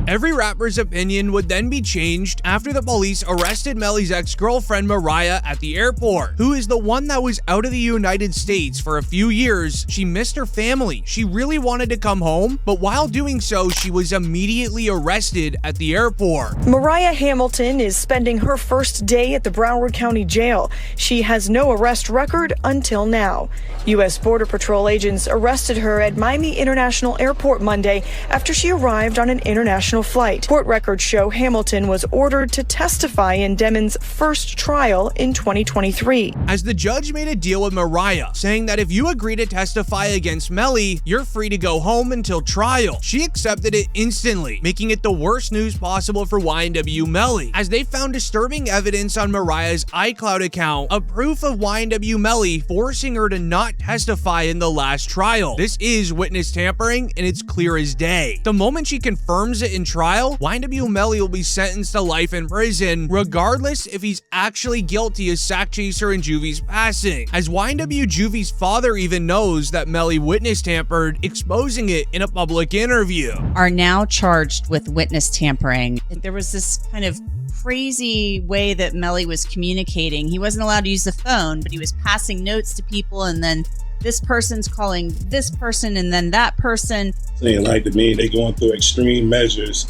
Every rapper's opinion would then be changed after the police arrested Melly's ex-girlfriend Mariah at the airport, who is the one that was out of the United States for a few years. She missed her family. She really wanted to come home, but while doing so, she was immediately arrested at the airport. Mariah Hamilton is spending her first day at the Broward County Jail. She has no arrest record until now. U.S. Border Patrol agents arrested her at Miami International Airport Monday after she arrived on an international flight. Court records show Hamilton was ordered to testify in Demon's first trial in 2023. As the judge made a deal with Mariah, saying that if you agree to testify against Melly, you're free to go home until trial. She accepted it instantly, making it the worst news possible for YNW Melly, as they found disturbing evidence on Mariah's iCloud account of proof of YNW Melly forcing her to not testify in the last trial. This is witness tampering, and it's clear as day. The moment she confirms proves it in trial, YNW Melly will be sentenced to life in prison, regardless if he's actually guilty as sack chaser in Juvie's passing, as YNW Juvie's father even knows that Melly witness tampered, exposing it in a public interview. Are now charged with witness tampering. There was this kind of crazy way that Melly was communicating. He wasn't allowed to use the phone, but he was passing notes to people, and then this person's calling this person and then that person. Saying like to me, they going through extreme measures,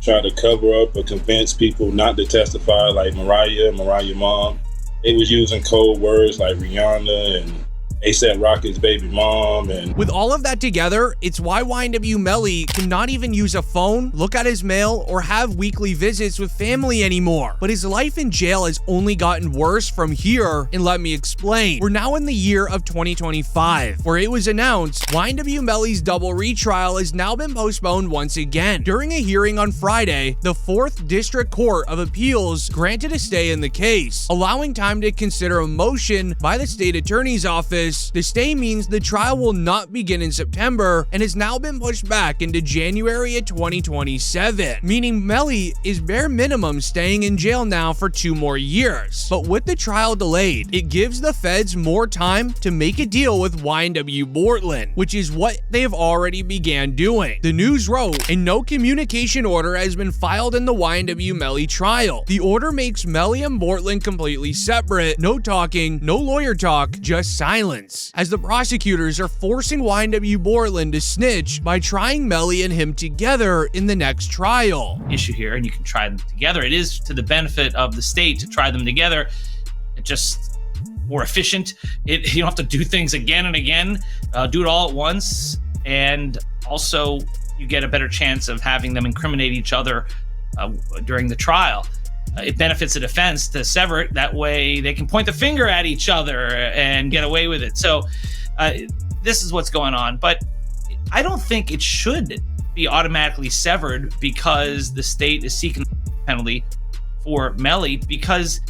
try to cover up or convince people not to testify, like Mariah mom. They was using code words like Rihanna and A$AP Rocky's baby mom. And with all of that together, it's why YNW Melly cannot even use a phone, look at his mail, or have weekly visits with family anymore. But his life in jail has only gotten worse from here, and let me explain. We're now in the year of 2025, where it was announced YNW Melly's double retrial has now been postponed once again. During a hearing on Friday, the 4th District Court of Appeals granted a stay in the case, allowing time to consider a motion by the state attorney's office. The stay means the trial will not begin in September and has now been pushed back into January of 2027, meaning Melly is bare minimum staying in jail now for 2 more years. But with the trial delayed, it gives the feds more time to make a deal with YNW Bortland, which is what they have already began doing. The news wrote, and no communication order has been filed in the YNW Melly trial. The order makes Melly and Bortland completely separate, no talking, no lawyer talk, just silence, as the prosecutors are forcing YNW Bortland to snitch by trying Melly and him together in the next trial. Issue here, and you can try them together. It is to the benefit of the state to try them together. It just more efficient. You don't have to do things again and again. Do it all at once, and also you get a better chance of having them incriminate each other during the trial. It benefits the defense to sever it. That way they can point the finger at each other and get away with it. So this is what's going on. But I don't think it should be automatically severed because the state is seeking a penalty for Melly, because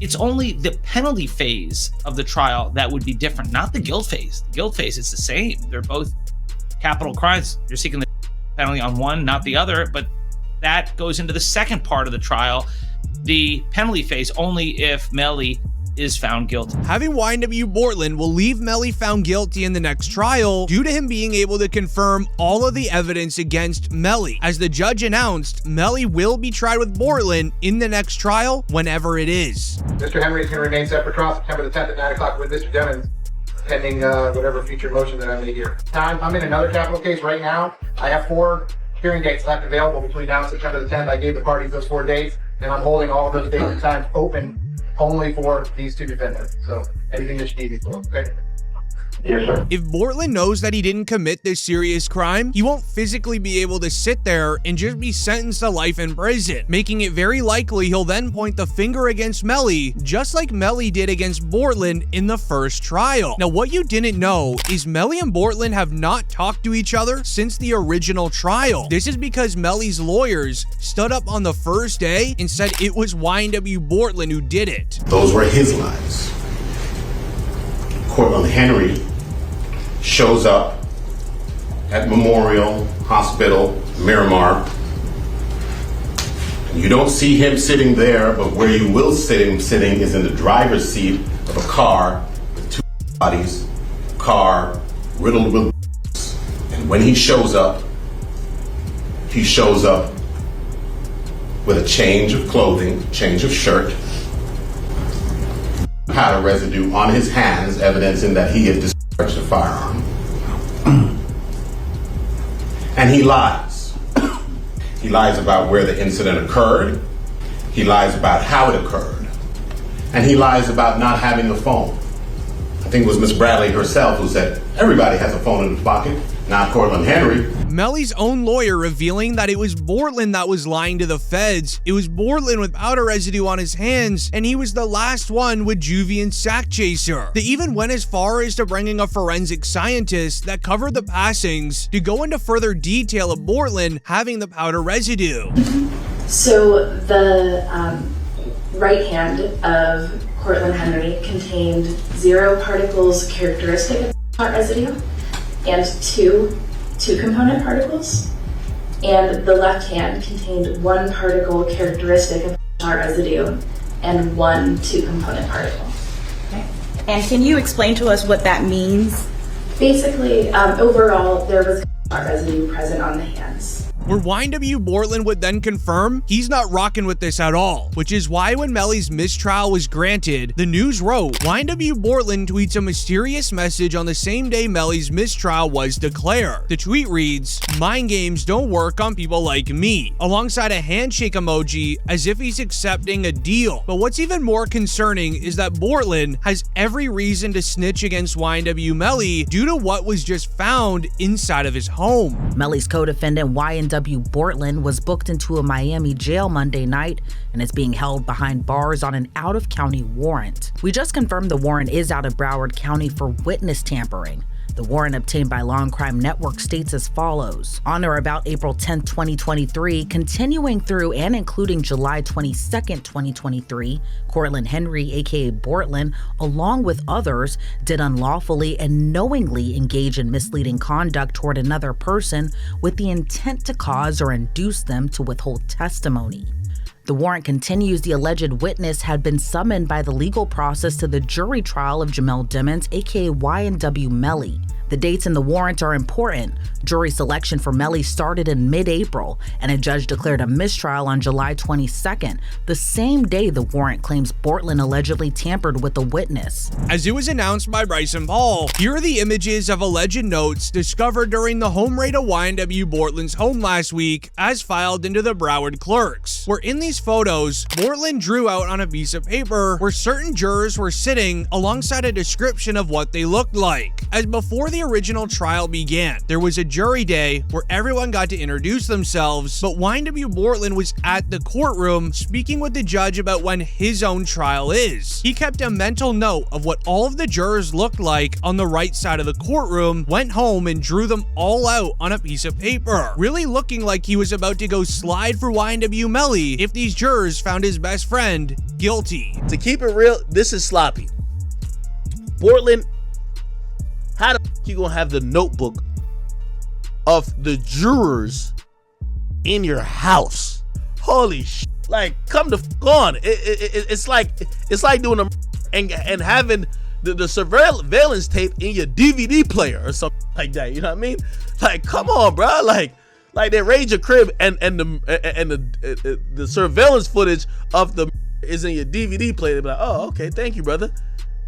it's only the penalty phase of the trial that would be different, not the guilt phase. The guilt phase is the same. They're both capital crimes. You're seeking the penalty on one, not the other. But that goes into the second part of the trial, the penalty phase, only if Melly is found guilty. Having YNW Bortland will leave Melly found guilty in the next trial due to him being able to confirm all of the evidence against Melly. As the judge announced, Melly will be tried with Bortland in the next trial, whenever it is. Mr. Henry is going to remain set for trial September the 10th at 9 o'clock with Mr. Demons, pending whatever future motion that I may hear. I'm in another capital case right now. I have 4 hearing dates left available between now and September the 10th. I gave the parties those 4 dates, and I'm holding all of those dates and times open only for these 2 defendants. So anything that you need me for, okay? Yes, sir. If Bortland knows that he didn't commit this serious crime, he won't physically be able to sit there and just be sentenced to life in prison, making it very likely he'll then point the finger against Melly, just like Melly did against Bortland in the first trial. Now, what you didn't know is Melly and Bortland have not talked to each other since the original trial. This is because Melly's lawyers stood up on the first day and said it was YNW Bortland who did it. Those were his lies. Cortland Henry shows up at Memorial Hospital, Miramar. You don't see him sitting there, but where you will see him sitting is in the driver's seat of a car with 2 bodies, car riddled with bullets. And when he shows up with a change of clothing, change of shirt, powder residue on his hands, evidencing that he had discharged a firearm. And he lies. He lies about where the incident occurred. He lies about how it occurred. And he lies about not having a phone. I think it was Miss Bradley herself who said, everybody has a phone in his pocket, not Cortland Henry. Melly's own lawyer revealing that it was Bortland that was lying to the feds. It was Bortland with powder residue on his hands, and he was the last one with Juvie and sack chaser. They even went as far as to bringing a forensic scientist that covered the passings to go into further detail of Bortland having the powder residue. So the right hand of Cortland Henry contained 0 particles characteristic of powder residue and two component particles. and the left hand contained one particle characteristic of residue and one 2-component particle. Okay. And can you explain to us what that means? Basically, overall, there was residue present on the hands. Where YNW Bortland would then confirm he's not rocking with this at all, which is why when Melly's mistrial was granted, the news wrote, YNW Bortland tweets a mysterious message on the same day Melly's mistrial was declared. The tweet reads, "Mind games don't work on people like me," alongside a handshake emoji as if he's accepting a deal. But what's even more concerning is that Bortland has every reason to snitch against YNW Melly due to what was just found inside of his home. Melly's co-defendant YNW Bortland was booked into a Miami jail Monday night and is being held behind bars on an out-of-county warrant. We just confirmed the warrant is out of Broward County for witness tampering. The warrant obtained by Law and Crime Network states as follows. On or about April 10, 2023, continuing through and including July 22, 2023, Cortland Henry, aka Bortland, along with others, did unlawfully and knowingly engage in misleading conduct toward another person with the intent to cause or induce them to withhold testimony. The warrant continues the alleged witness had been summoned by the legal process to the jury trial of Jamel Dimmons, aka YNW Melly. The dates in the warrant are important. Jury selection for Melly started in mid-April, and a judge declared a mistrial on July 22nd, the same day the warrant claims Bortland allegedly tampered with the witness. As it was announced by Bryson Paul, here are the images of alleged notes discovered during the home raid of YNW Bortland's home last week as filed into the Broward clerks, where in these photos, Bortland drew out on a piece of paper where certain jurors were sitting alongside a description of what they looked like. As before the original trial began, there was a jury day where everyone got to introduce themselves, but YNW Bortland was at the courtroom speaking with the judge about when his own trial is. He kept a mental note of what all of the jurors looked like on the right side of the courtroom, went home and drew them all out on a piece of paper, really looking like he was about to go slide for YNW Melly if these jurors found his best friend guilty. To keep it real, this is sloppy. Bortland, how the f you gonna have the notebook of the jurors in your house? Holy shit. Like, come the f on. It's like doing a and having the surveillance tape in your DVD player or something like that. You know what I mean? Like, come on, bro. Like they raid your crib and the surveillance footage of the is in your DVD player. They be like, oh, okay, thank you, brother.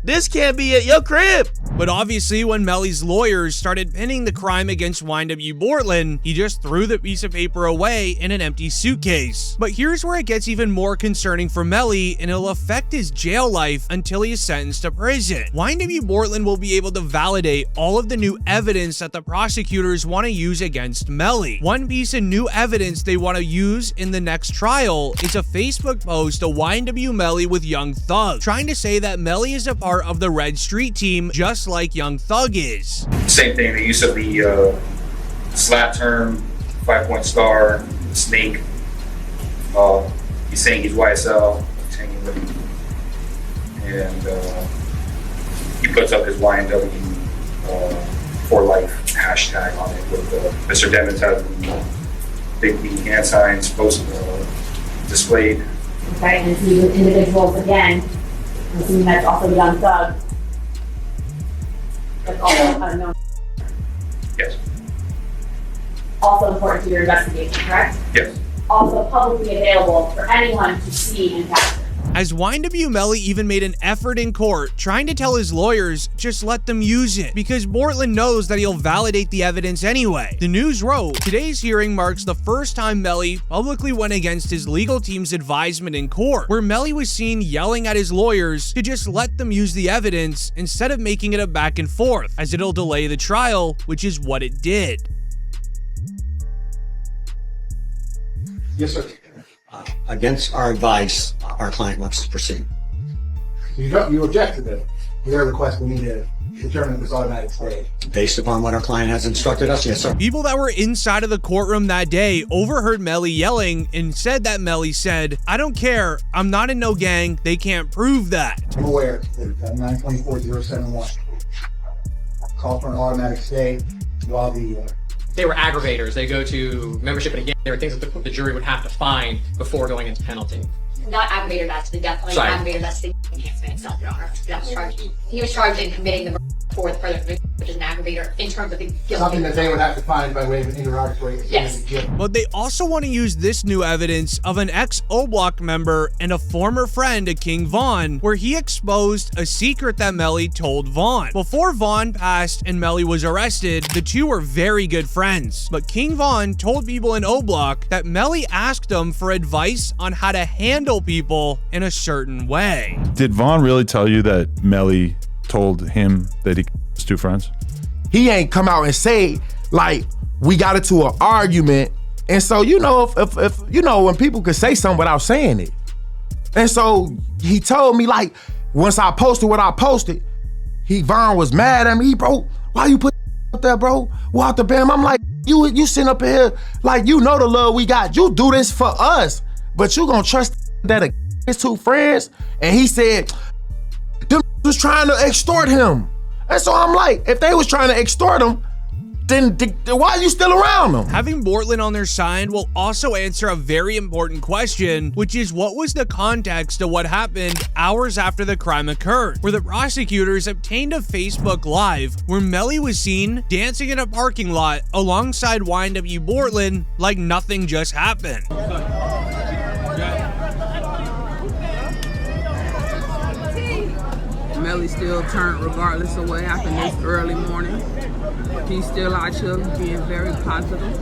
This can't be at your crib. But obviously, when Melly's lawyers started pinning the crime against YNW Bortland, he just threw the piece of paper away in an empty suitcase. But here's where it gets even more concerning for Melly, and it'll affect his jail life until he is sentenced to prison. YNW Bortland will be able to validate all of the new evidence that the prosecutors want to use against Melly. One piece of new evidence they want to use in the next trial is a Facebook post of YNW Melly with Young Thug, trying to say that Melly is a part of the Red Street team, just like Young Thug is. Same thing, the use of the slap term, 5-point star, snake. He's saying he's YSL, he's hanging with him. And he puts up his YNW for life hashtag on it with Mr. Demons has the big B hand signs displayed. Okay, and see with individuals again. I'm assuming that's also Young Thug. That's also unknown. Yes. Also important to your investigation, correct? Yes. Also publicly available for anyone to see and capture. As YNW Melly even made an effort in court trying to tell his lawyers just let them use it because Bortland knows that he'll validate the evidence anyway. The news wrote, today's hearing marks the first time Melly publicly went against his legal team's advisement in court, where Melly was seen yelling at his lawyers to just let them use the evidence instead of making it a back and forth, as it'll delay the trial, which is what it did. Yes, sir. Against our advice, our client wants to proceed. You object to their request. We need to determine this automatic stay. Based upon what our client has instructed us, yes, sir. People that were inside of the courtroom that day overheard Melly yelling and said that Melly said, "I don't care. I'm not in no gang. They can't prove that." I'm aware that 924-071. Call for an automatic stay while the they were aggravators. They go to membership in a gang. There are things that the jury would have to find before going into penalty. Not aggravator, that's the death penalty. Aggravator, that's the enhancement itself, Your Honor. That was charged. He was charged in committing the murder for the further conviction, which is an aggravator in terms of the guilt. Something that they would have to find by way of an interrogatory. Yes. But they also want to use this new evidence of an ex-O-Block member and a former friend of King Von, where he exposed a secret that Melly told Von. Before Von passed and Melly was arrested, the two were very good friends. But King Von told people in O-Block that Melly asked him for advice on how to handle people in a certain way. Did Von really tell you that Melly told him that he was two friends? He ain't come out and say, like, we got into an argument. And so, you know, if you know, when people could say something without saying it. And so he told me, like, once I posted what I posted, Von was mad at me. Bro, why you put up there, bro? What the bam? I'm like, you sitting up here, like, you know the love we got. You do this for us, but you gonna trust that his two friends? And he said, them was trying to extort him. And so I'm like, if they was trying to extort him, then why are you still around them? Having Bortland on their side will also answer a very important question, which is what was the context of what happened hours after the crime occurred, where the prosecutors obtained a Facebook Live where Melly was seen dancing in a parking lot alongside YNW Bortland like nothing just happened. Melly still turned regardless of what happened this early morning. He's still out here being very positive.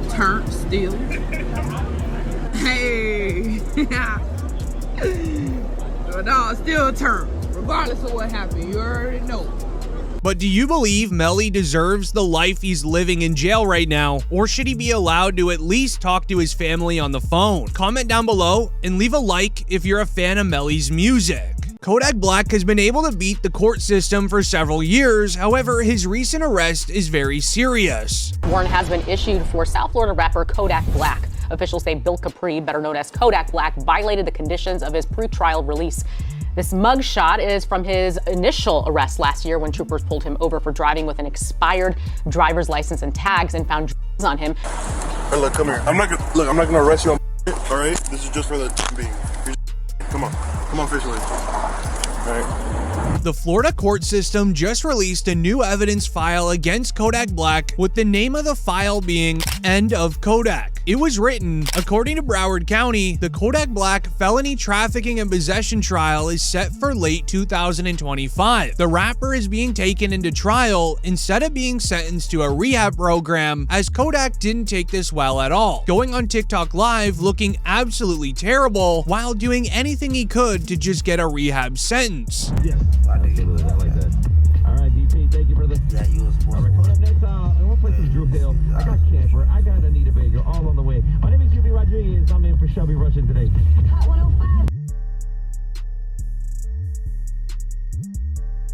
Turned still. Hey! No, still turned, regardless of what happened. You already know. But do you believe Melly deserves the life he's living in jail right now, or should he be allowed to at least talk to his family on the phone? Comment down below and leave a like if you're a fan of Melly's music. Kodak Black has been able to beat the court system for several years. However, his recent arrest is very serious. Warrant has been issued for South Florida rapper Kodak Black. Officials say Bill Capri, better known as Kodak Black, violated the conditions of his pre-trial release. This mugshot is from his initial arrest last year when troopers pulled him over for driving with an expired driver's license and tags and found drugs on him. Hey, look, come here. I'm not gonna arrest you on all right? This is just for the time being. Come on, officially. All right. The Florida court system just released a new evidence file against Kodak Black, with the name of the file being End of Kodak. It was written, according to Broward County, the Kodak Black felony trafficking and possession trial is set for late 2025. The rapper is being taken into trial instead of being sentenced to a rehab program, as Kodak didn't take this well at all, going on TikTok Live looking absolutely terrible while doing anything he could to just get a rehab sentence. Yes, I like that. All right, DP, thank you, brother. Yeah, you was born. All right, coming up next, I want to play some Drew Hill. I got Camper, I got Anita Baker, all on the way. My name is QB Rodriguez. I'm in for Shelby Russian today. Hot 105.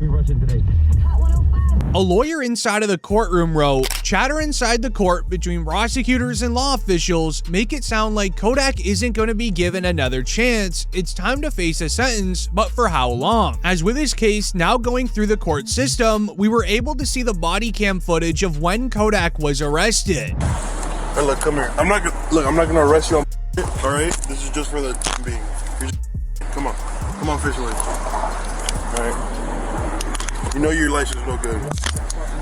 Russian today. Hot 105. A lawyer inside of the courtroom wrote, chatter inside the court between prosecutors and law officials make it sound like Kodak isn't going to be given another chance. It's time to face a sentence, but for how long? As with his case now going through the court system, we were able to see the body cam footage of when Kodak was arrested. Hey, look, come here. I'm not gonna arrest you on all right? This is just for the time being. Come on, officially. All right. You know your license is no good,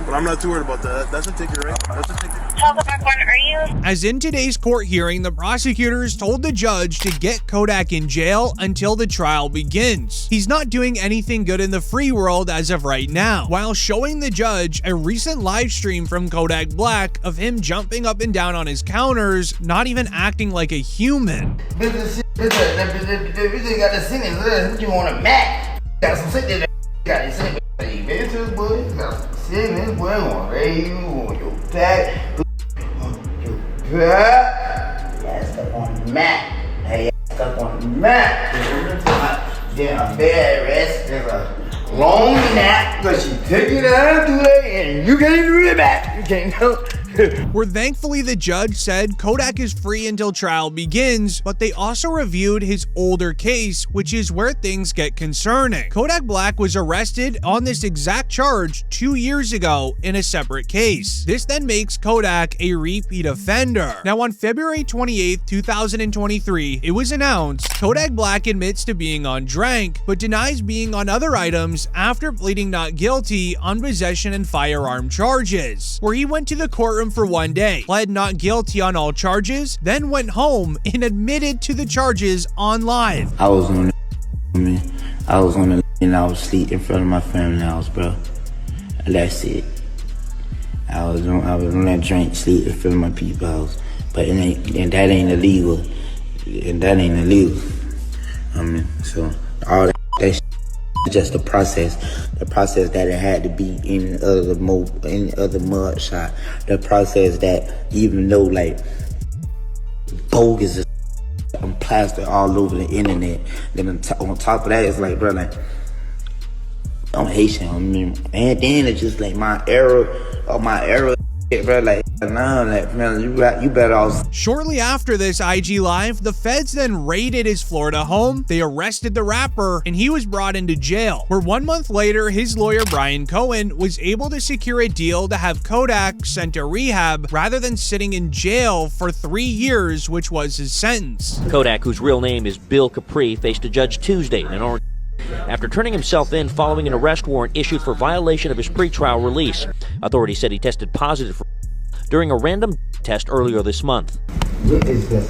but I'm not too worried about that. That's a ticket, right? That's a ticket. As in today's court hearing, the prosecutors told the judge to get Kodak in jail until the trial begins. He's not doing anything good in the free world as of right now, while showing the judge a recent live stream from Kodak Black of him jumping up and down on his counters, not even acting like a human. Bitch got the singing. What you want to Mac? Got some singing. Got it singing. You get to the boy. Got some singing. Boy, want raise you on your back. Yeah, stuck on the mat. Hey, stuck on the mat. Then a bed rest. There's a long nap because she took it out today and you can't do it back. You can't Where thankfully the judge said Kodak is free until trial begins, but they also reviewed his older case, which is where things get concerning. Kodak Black was arrested on this exact charge 2 years ago in a separate case. This then makes Kodak a repeat offender. Now on February 28, 2023, it was announced Kodak Black admits to being on drank, but denies being on other items after pleading not guilty on possession and firearm charges, where he went to the courtroom for 1 day, pled not guilty on all charges, then went home and admitted to the charges on live. I was on the and I was asleep in front of my family house, bro. That's it. I was on that drink, sleep in front of my people's house, but that ain't illegal. And that ain't illegal. So all that shit is just the process that it had to be in other mud shot. The process that even though like bogus is plastered all over the internet, then on top of that it's like, bro, like I'm Haitian, and then it's just like my era, bro, like, nah, like, man, you better off. Shortly after this IG Live, the feds then raided his Florida home, they arrested the rapper, and he was brought into jail, where 1 month later, his lawyer Brian Cohen was able to secure a deal to have Kodak sent to rehab rather than sitting in jail for 3 years, which was his sentence. Kodak, whose real name is Bill Capri, faced a judge Tuesday in Orange after turning himself in following an arrest warrant issued for violation of his pretrial release. Authorities said he tested positive during a random test earlier this month. What is this?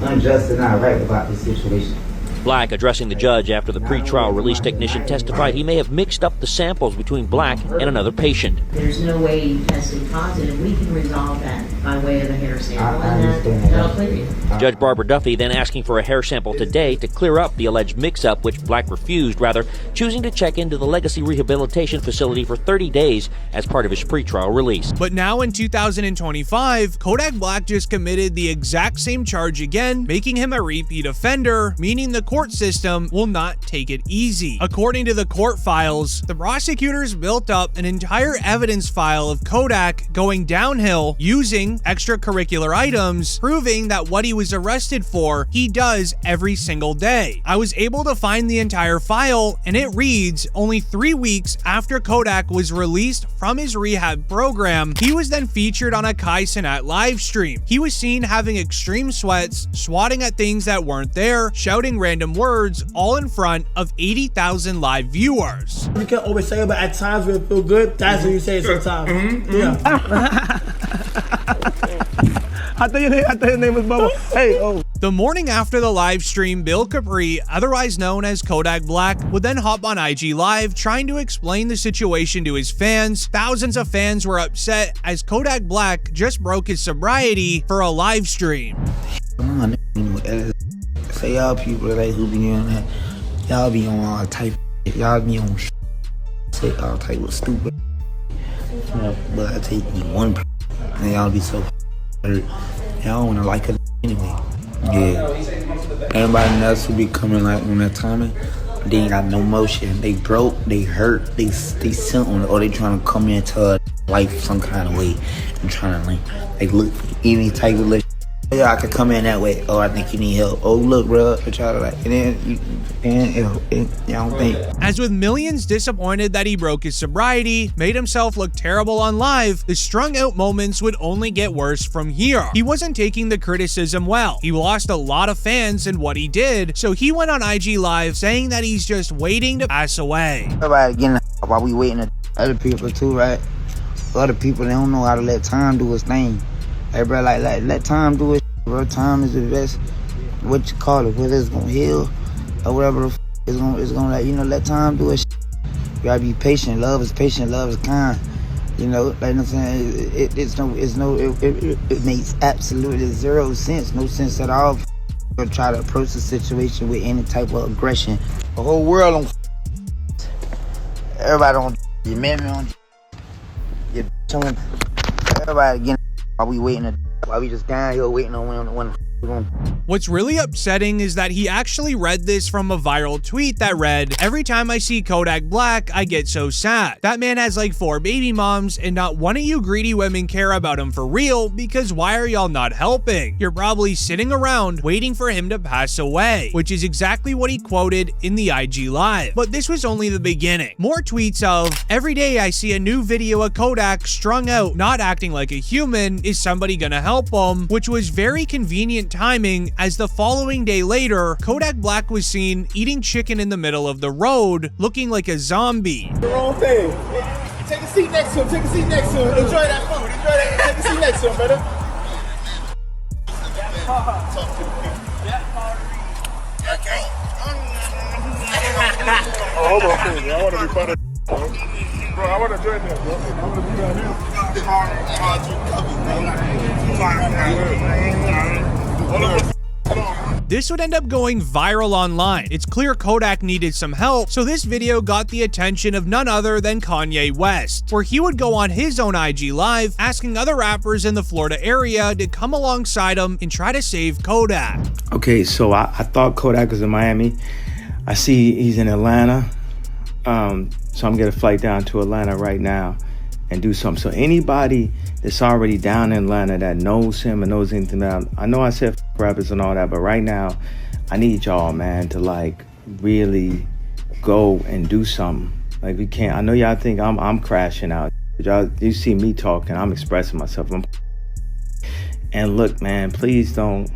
Unjust and not right about this situation. Black, addressing the judge after the pretrial release technician testified he may have mixed up the samples between Black and another patient. There's no way you tested positive. We can resolve that by way of a hair sample, and that'll clear you. Judge Barbara Duffy then asking for a hair sample today to clear up the alleged mix-up, which Black refused, rather choosing to check into the Legacy Rehabilitation Facility for 30 days as part of his pretrial release. But now in 2025, Kodak Black just committed the exact same charge again, making him a repeat offender, meaning the court system will not take it easy. According to the court files, the prosecutors built up an entire evidence file of Kodak going downhill using extracurricular items, proving that what he was arrested for, he does every single day. I was able to find the entire file, and it reads, only 3 weeks after Kodak was released from his rehab program, he was then featured on a Kai Cenat live stream. He was seen having extreme sweats, swatting at things that weren't there, shouting random words, all in front of 80,000 live viewers. You can't always say it, but at times when it feel good, that's what you say sometimes. Yeah. I thought your name was Bubba. Hey, oh. The morning after the live stream, Bill Capri, otherwise known as Kodak Black, would then hop on IG Live trying to explain the situation to his fans. Thousands of fans were upset as Kodak Black just broke his sobriety for a live stream. Come on, say y'all people like who be on that, y'all be on all type, y'all be on say all type of stupid. But I take me one and y'all be so hurt. Y'all wanna like it anyway. Yeah. Everybody else who be coming like on that timing, they ain't got no motion. They broke, they hurt, they something, or they trying to come into life some kind of way and trying to like look any type of lift. Yeah, I could come in that way. Oh, I think you need help. Oh, look, bro. Try to like, and then you don't think. As with millions disappointed that he broke his sobriety, made himself look terrible on live, the strung out moments would only get worse from here. He wasn't taking the criticism well. He lost a lot of fans in what he did, so he went on IG Live saying that he's just waiting to pass away. Everybody getting while we waiting on other people too, right? Other people, they don't know how to let time do its thing. Hey, bro, like let time do its shit, bro. Time is the best, what you call it, whether it's gonna heal or whatever it's gonna let, you know, let time do its shit. You gotta be patient. Love is patient, love is kind. You know, like what I'm saying, it makes absolutely zero sense, no sense at all to try to approach the situation with any type of aggression. The whole world on everybody on your memory on your everybody getting while we waiting, while we just down here waiting on when What's really upsetting is that he actually read this from a viral tweet that read, "Every time I see Kodak Black, I get so sad. That man has like 4 baby moms and not one of you greedy women care about him for real, because why are y'all not helping? You're probably sitting around waiting for him to pass away," which is exactly what he quoted in the IG Live. But this was only the beginning. More tweets of, "Every day I see a new video of Kodak strung out, not acting like a human. Is somebody gonna help him?" Which was very convenient timing, as the following day later, Kodak Black was seen eating chicken in the middle of the road, looking like a zombie. The wrong thing. Take a seat next to him. Take a seat next to him. Enjoy that food. Enjoy that. Take a seat next to him, brother. Oh, hold on, please. I want to be part of bro, I want to join that, bro. I want to be down here. This would end up going viral online. It's clear Kodak needed some help, so this video got the attention of none other than Kanye West, where he would go on his own IG Live asking other rappers in the Florida area to come alongside him and try to save Kodak. Okay, so I thought Kodak was in Miami. I see he's in Atlanta. So I'm gonna flight down to Atlanta right now and do something. So anybody that's already down in Atlanta that knows him and knows anything about him, I know I said rappers and all that, but right now I need y'all, man, to like really go and do something. Like we can't, I know y'all think I'm crashing out. Y'all, you see me talking, I'm expressing myself. And look, man, please don't,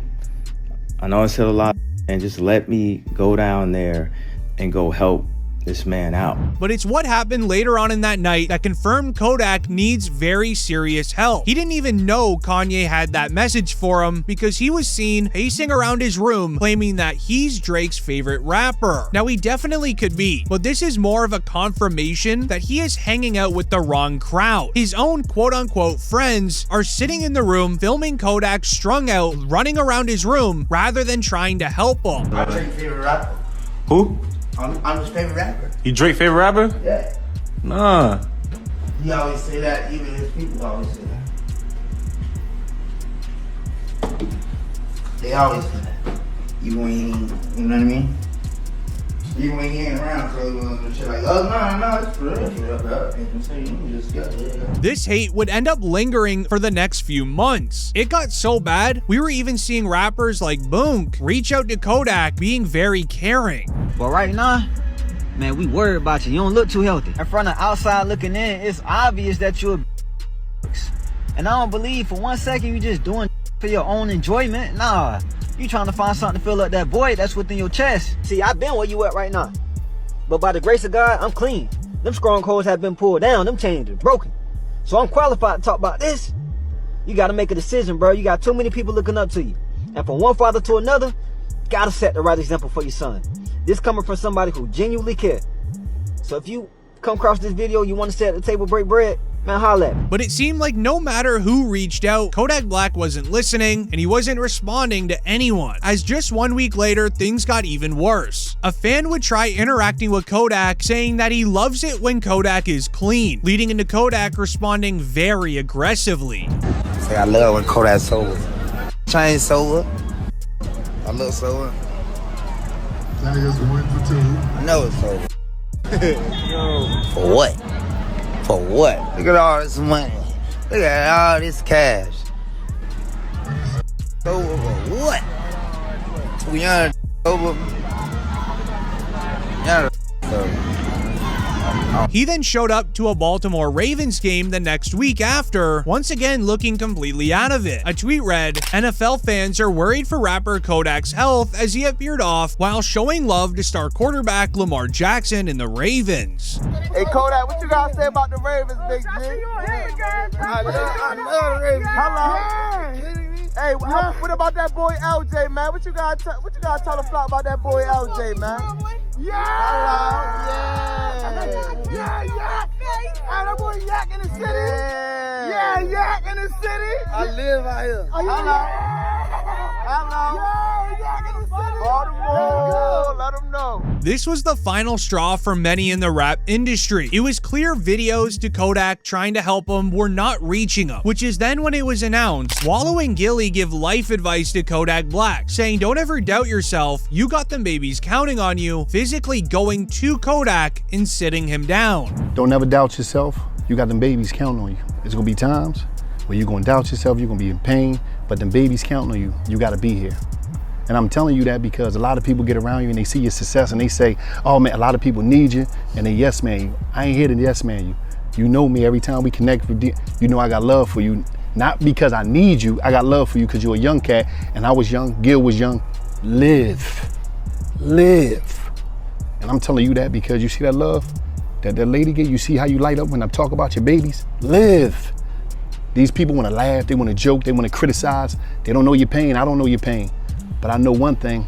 I know I said a lot, and just let me go down there and go help this man out. But it's what happened later on in that night that confirmed Kodak needs very serious help. He didn't even know Kanye had that message for him because he was seen pacing around his room claiming that he's Drake's favorite rapper. Now he definitely could be, but this is more of a confirmation that he is hanging out with the wrong crowd. His own quote-unquote friends are sitting in the room filming Kodak strung out, running around his room rather than trying to help him. I'm Drake's favorite rapper. Who? I'm his favorite rapper. You Drake favorite rapper? Yeah. Nah. He always say that, even his people always say that. They always say that. Even when he ain't, you know what I mean? Even when he ain't around, so shit like, oh, no, it's for real. This hate would end up lingering for the next few months. It got so bad, we were even seeing rappers like Boonk reach out to Kodak, being very caring. But right now, man, we worried about you. You don't look too healthy. In front of outside looking in, it's obvious that you're a and I don't believe for 1 second you just doing for your own enjoyment. Nah. You trying to find something to fill up that void that's within your chest. See, I've been where you at right now. But by the grace of God, I'm clean. Them strongholds have been pulled down. Them chains are broken. So I'm qualified to talk about this. You got to make a decision, bro. You got too many people looking up to you. And from one father to another, got to set the right example for your son. This coming from somebody who genuinely cares. So if you come across this video, you want to sit at the table, break bread, man, holla at me. But it seemed like no matter who reached out, Kodak Black wasn't listening and he wasn't responding to anyone. As just 1 week later, things got even worse. A fan would try interacting with Kodak, saying that he loves it when Kodak is clean, leading into Kodak responding very aggressively. Say I love when Kodak's sober. Change sober. I love sober. That is 1 for 2. I know it's sober. For what? For what? Look at all this money. Look at all this cash. Sober for what? We young sober. Young sober. He then showed up to a Baltimore Ravens game the next week after, once again looking completely out of it. A tweet read, "NFL fans are worried for rapper Kodak's health as he appeared off while showing love to star quarterback Lamar Jackson in the Ravens." Hey Kodak, what you gotta say about the Ravens, big G? I love the Ravens. Hello. Hey, what about that boy LJ, man? What you gotta tell the flock about that boy LJ, man? Yeah. Hey, that boy Yak in the city. Yeah, Yak in the city. I live out here. Hello. Yeah, Yak in the city. Baltimore. Let him know. go. This was the final straw for many in the rap industry. It was clear videos to Kodak trying to help him were not reaching him, which is then when it was announced Wallow and Gilly give life advice to Kodak Black, saying don't ever doubt yourself, you got them babies counting on you, physically going to Kodak and sitting him down. Don't ever doubt yourself, you got them babies counting on you. There's gonna be times where you're gonna doubt yourself, you're gonna be in pain, but them babies counting on you, you gotta be here. And I'm telling you that because a lot of people get around you and they see your success and they say, oh man, a lot of people need you, and they yes man you. I ain't here to yes man you. You know me, every time we connect with you, you know I got love for you. Not because I need you, I got love for you because you're a young cat and I was young, Gil was young. Live. And I'm telling you that because you see that love that lady get, you see how you light up when I talk about your babies? Live. These people wanna laugh, they wanna joke, they wanna criticize. They don't know your pain, I don't know your pain. But I know one thing,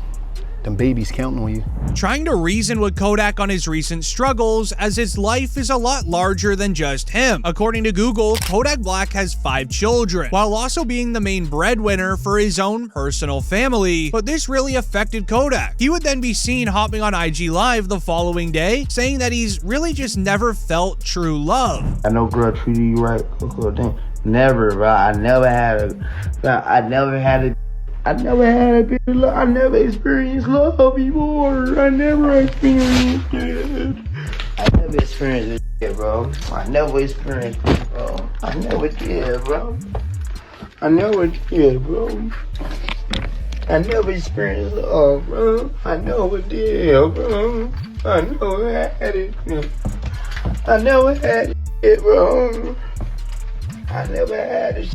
them babies counting on you. Trying to reason with Kodak on his recent struggles, as his life is a lot larger than just him. According to Google, Kodak Black has 5 children, while also being the main breadwinner for his own personal family. But this really affected Kodak. He would then be seen hopping on IG Live the following day, saying that he's really just never felt true love. I know girl treated you right, never, bro. I never had a bit of love. I never experienced love before. I never experienced it. I never experienced it, bro. I never experienced it, bro. I never did, bro. I never did, bro. I never experienced love, bro. I never did, bro. I never had it. I never had it, bro. I never had it.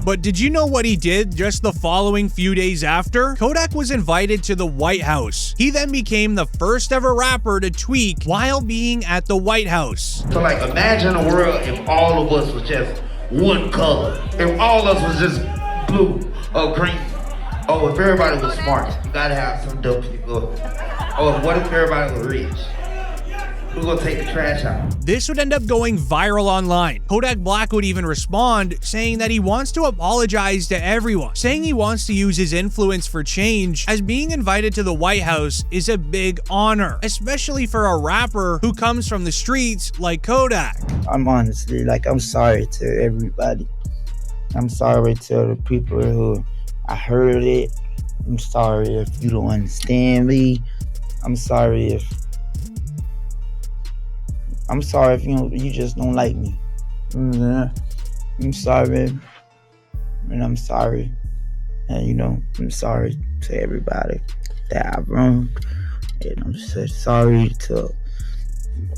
But did you know what he did just the following few days after? Kodak was invited to the White House. He then became the first ever rapper to tweak while being at the White House. So like imagine a world if all of us was just one color. If all of us was just blue or green. Oh, if everybody was smart, you gotta have some dope people. Oh, what if everybody was rich? Who's gonna take the trash out? This would end up going viral online. Kodak Black would even respond, saying that he wants to apologize to everyone, saying he wants to use his influence for change, as being invited to the White House is a big honor, especially for a rapper who comes from the streets like Kodak. I'm honestly, I'm sorry to everybody. I'm sorry to the people who I heard it. I'm sorry if you don't understand me. I'm sorry if you just don't like me. I'm sorry, and I'm sorry, and I'm sorry to everybody that I wronged, and I'm so sorry to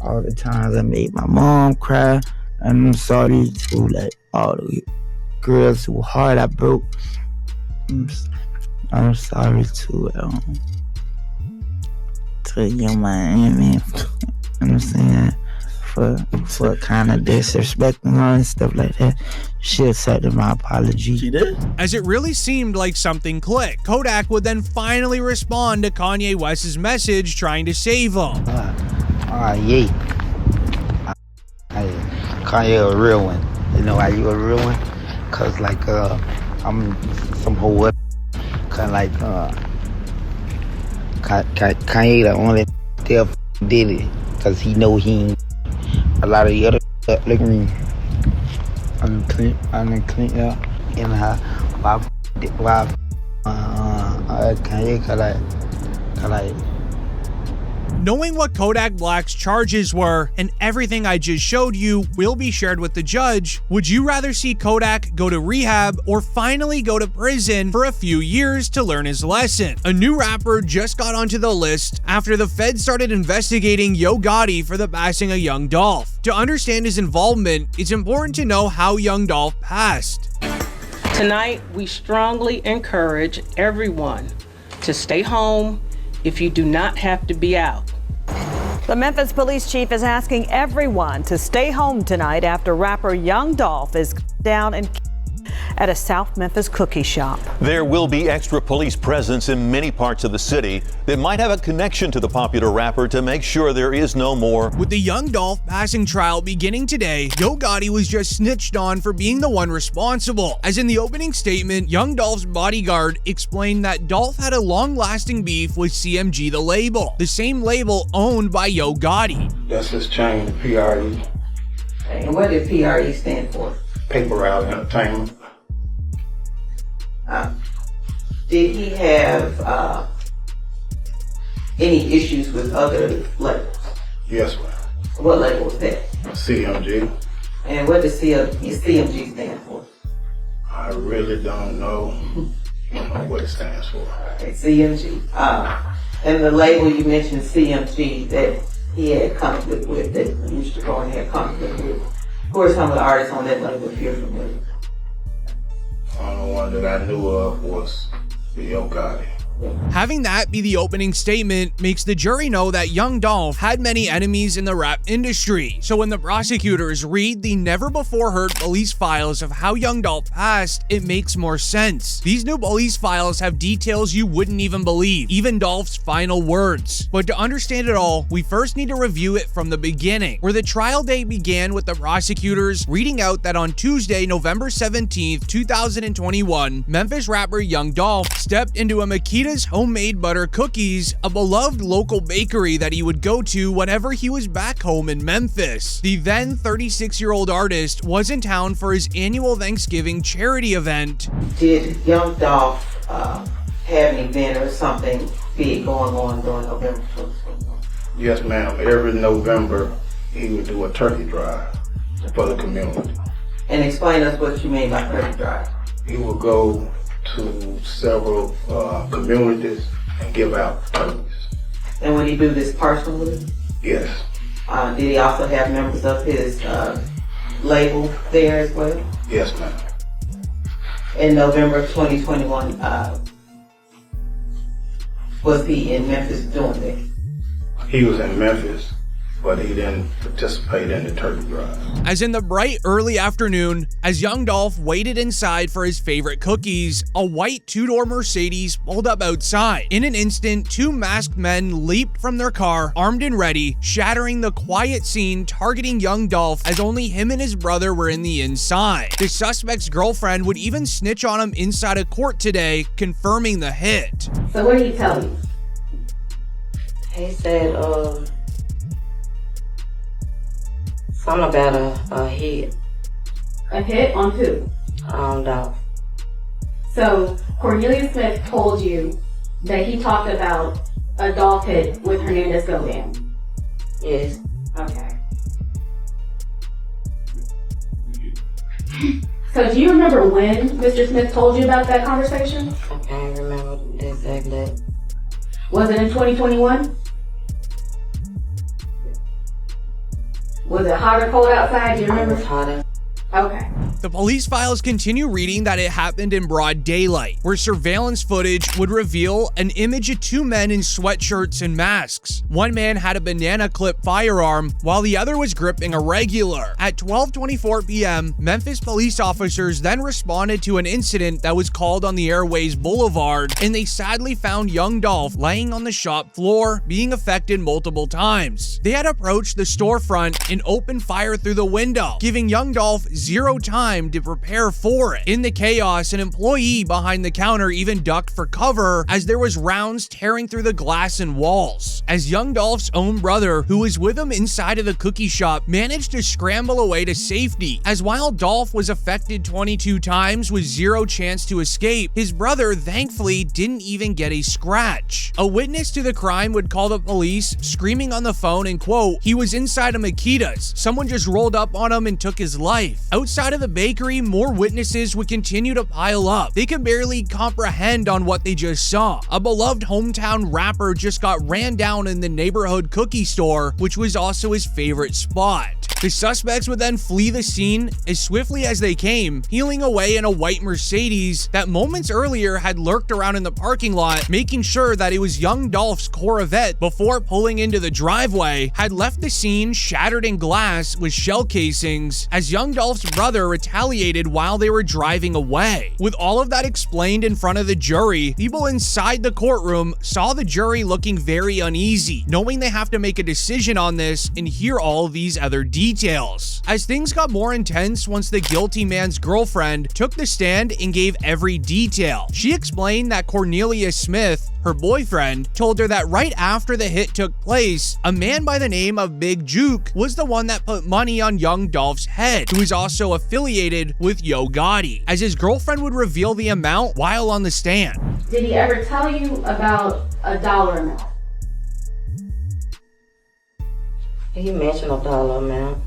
all the times I made my mom cry, and I'm sorry to all the girls whose heart I broke. I'm sorry to Young Miami. You know what I'm saying? For kind of disrespecting her and stuff like that. She accepted my apology. She did? As it really seemed like something clicked, Kodak would then finally respond to Kanye West's message trying to save him. Yeah. Kanye a real one. You know why you a real one? Cause I'm some whole kind of Kanye the only did it. Cause he know he ain't a lot of the other look at me. I'm clean, yeah. And why Kanye Knowing what Kodak Black's charges were and everything I just showed you will be shared with the judge, would you rather see Kodak go to rehab or finally go to prison for a few years to learn his lesson? A new rapper just got onto the list after the Fed started investigating Yo Gotti for the passing of young Dolph. To understand his involvement, it's important to know how young Dolph passed. Tonight, we strongly encourage everyone to stay home if you do not have to be out. The Memphis police chief is asking everyone to stay home tonight after rapper Young Dolph is down and at a South Memphis cookie shop. There will be extra police presence in many parts of the city that might have a connection to the popular rapper to make sure there is no more. With the young Dolph passing trial beginning today, Yo Gotti was just snitched on for being the one responsible. As in the opening statement, young Dolph's bodyguard explained that Dolph had a long-lasting beef with CMG the label, the same label owned by Yo Gotti. That's his chain, PRE. And what did PRE stand for? Paper Route Entertainment. Did he have any issues with other labels? Yes, ma'am. What label was that? CMG. And what does CMG stand for? I really don't know what it stands for. Okay, CMG. And the label you mentioned, CMG, that he had conflict with, that Mr. Cohen had conflict with. Of course, some of the artists on that label, if you're familiar. The only one that I knew of was Yo Gotti. Having that be the opening statement makes the jury know that young Dolph had many enemies in the rap industry. So when the prosecutors read the never-before-heard police files of how young Dolph passed, it makes more sense. These new police files have details you wouldn't even believe, even Dolph's final words. But to understand it all, we first need to review it from the beginning, where the trial day began with the prosecutors reading out that on Tuesday, November 17th, 2021, Memphis rapper Young Dolph stepped into a Makita's Homemade Butter Cookies, a beloved local bakery that he would go to whenever he was back home in Memphis. The then 36-year-old artist was in town for his annual Thanksgiving charity event. Did Young Dolph have an event or something big going on during November 2021? Yes, ma'am. Every November, he would do a turkey drive for the community. And explain us what you mean by turkey drive. He would go to several communities and give out turkeys. And would he do this personally? Yes. Did he also have members of his label there as well? Yes, ma'am. In November of 2021, was he in Memphis doing that? He was in Memphis, but he didn't participate in the turkey drive. As in the bright early afternoon, as young Dolph waited inside for his favorite cookies, a white two-door Mercedes pulled up outside. In an instant, two masked men leaped from their car, armed and ready, shattering the quiet scene, targeting young Dolph as only him and his brother were in the inside. The suspect's girlfriend would even snitch on him inside a court today, confirming the hit. So what did he tell you? He said, something about a hit. A hit on who? Dolph. So Cornelius Smith told you that he talked about a Dolph hit with Hernandez go down. Yes. Okay. So do you remember when Mr. Smith told you about that conversation? I can't remember the exact date. Was it in 2021? Was it hot or cold outside? Do you remember? It was hotter. Okay. The police files continue reading that it happened in broad daylight, where surveillance footage would reveal an image of two men in sweatshirts and masks. One man had a banana clip firearm, while the other was gripping a regular. At 12:24 p.m., Memphis police officers then responded to an incident that was called on the Airways Boulevard, and they sadly found young Dolph laying on the shop floor, being affected multiple times. They had approached the storefront and opened fire through the window, giving young Dolph zero time to prepare for it. In the chaos, an employee behind the counter even ducked for cover as there was rounds tearing through the glass and walls. As young Dolph's own brother, who was with him inside of the cookie shop, managed to scramble away to safety, as while Dolph was affected 22 times with zero chance to escape, his brother thankfully didn't even get a scratch. A witness to the crime would call the police, screaming on the phone and quote, "He was inside a Makita's. Someone just rolled up on him and took his life." Outside of the bakery, more witnesses would continue to pile up. They could barely comprehend on what they just saw. A beloved hometown rapper just got ran down down in the neighborhood cookie store, which was also his favorite spot. The suspects would then flee the scene as swiftly as they came, peeling away in a white Mercedes that moments earlier had lurked around in the parking lot, making sure that it was young Dolph's Corvette before pulling into the driveway, had left the scene shattered in glass with shell casings as young Dolph's brother retaliated while they were driving away. With all of that explained in front of the jury, people inside the courtroom saw the jury looking very uneasy, knowing they have to make a decision on this and hear all these other details. As things got more intense once the guilty man's girlfriend took the stand and gave every detail. She explained that Cornelius Smith, her boyfriend, told her that right after the hit took place, a man by the name of Big Juke was the one that put money on young Dolph's head, who is also affiliated with Yo Gotti, as his girlfriend would reveal the amount while on the stand. Did he ever tell you about a dollar amount? He mentioned a dollar amount.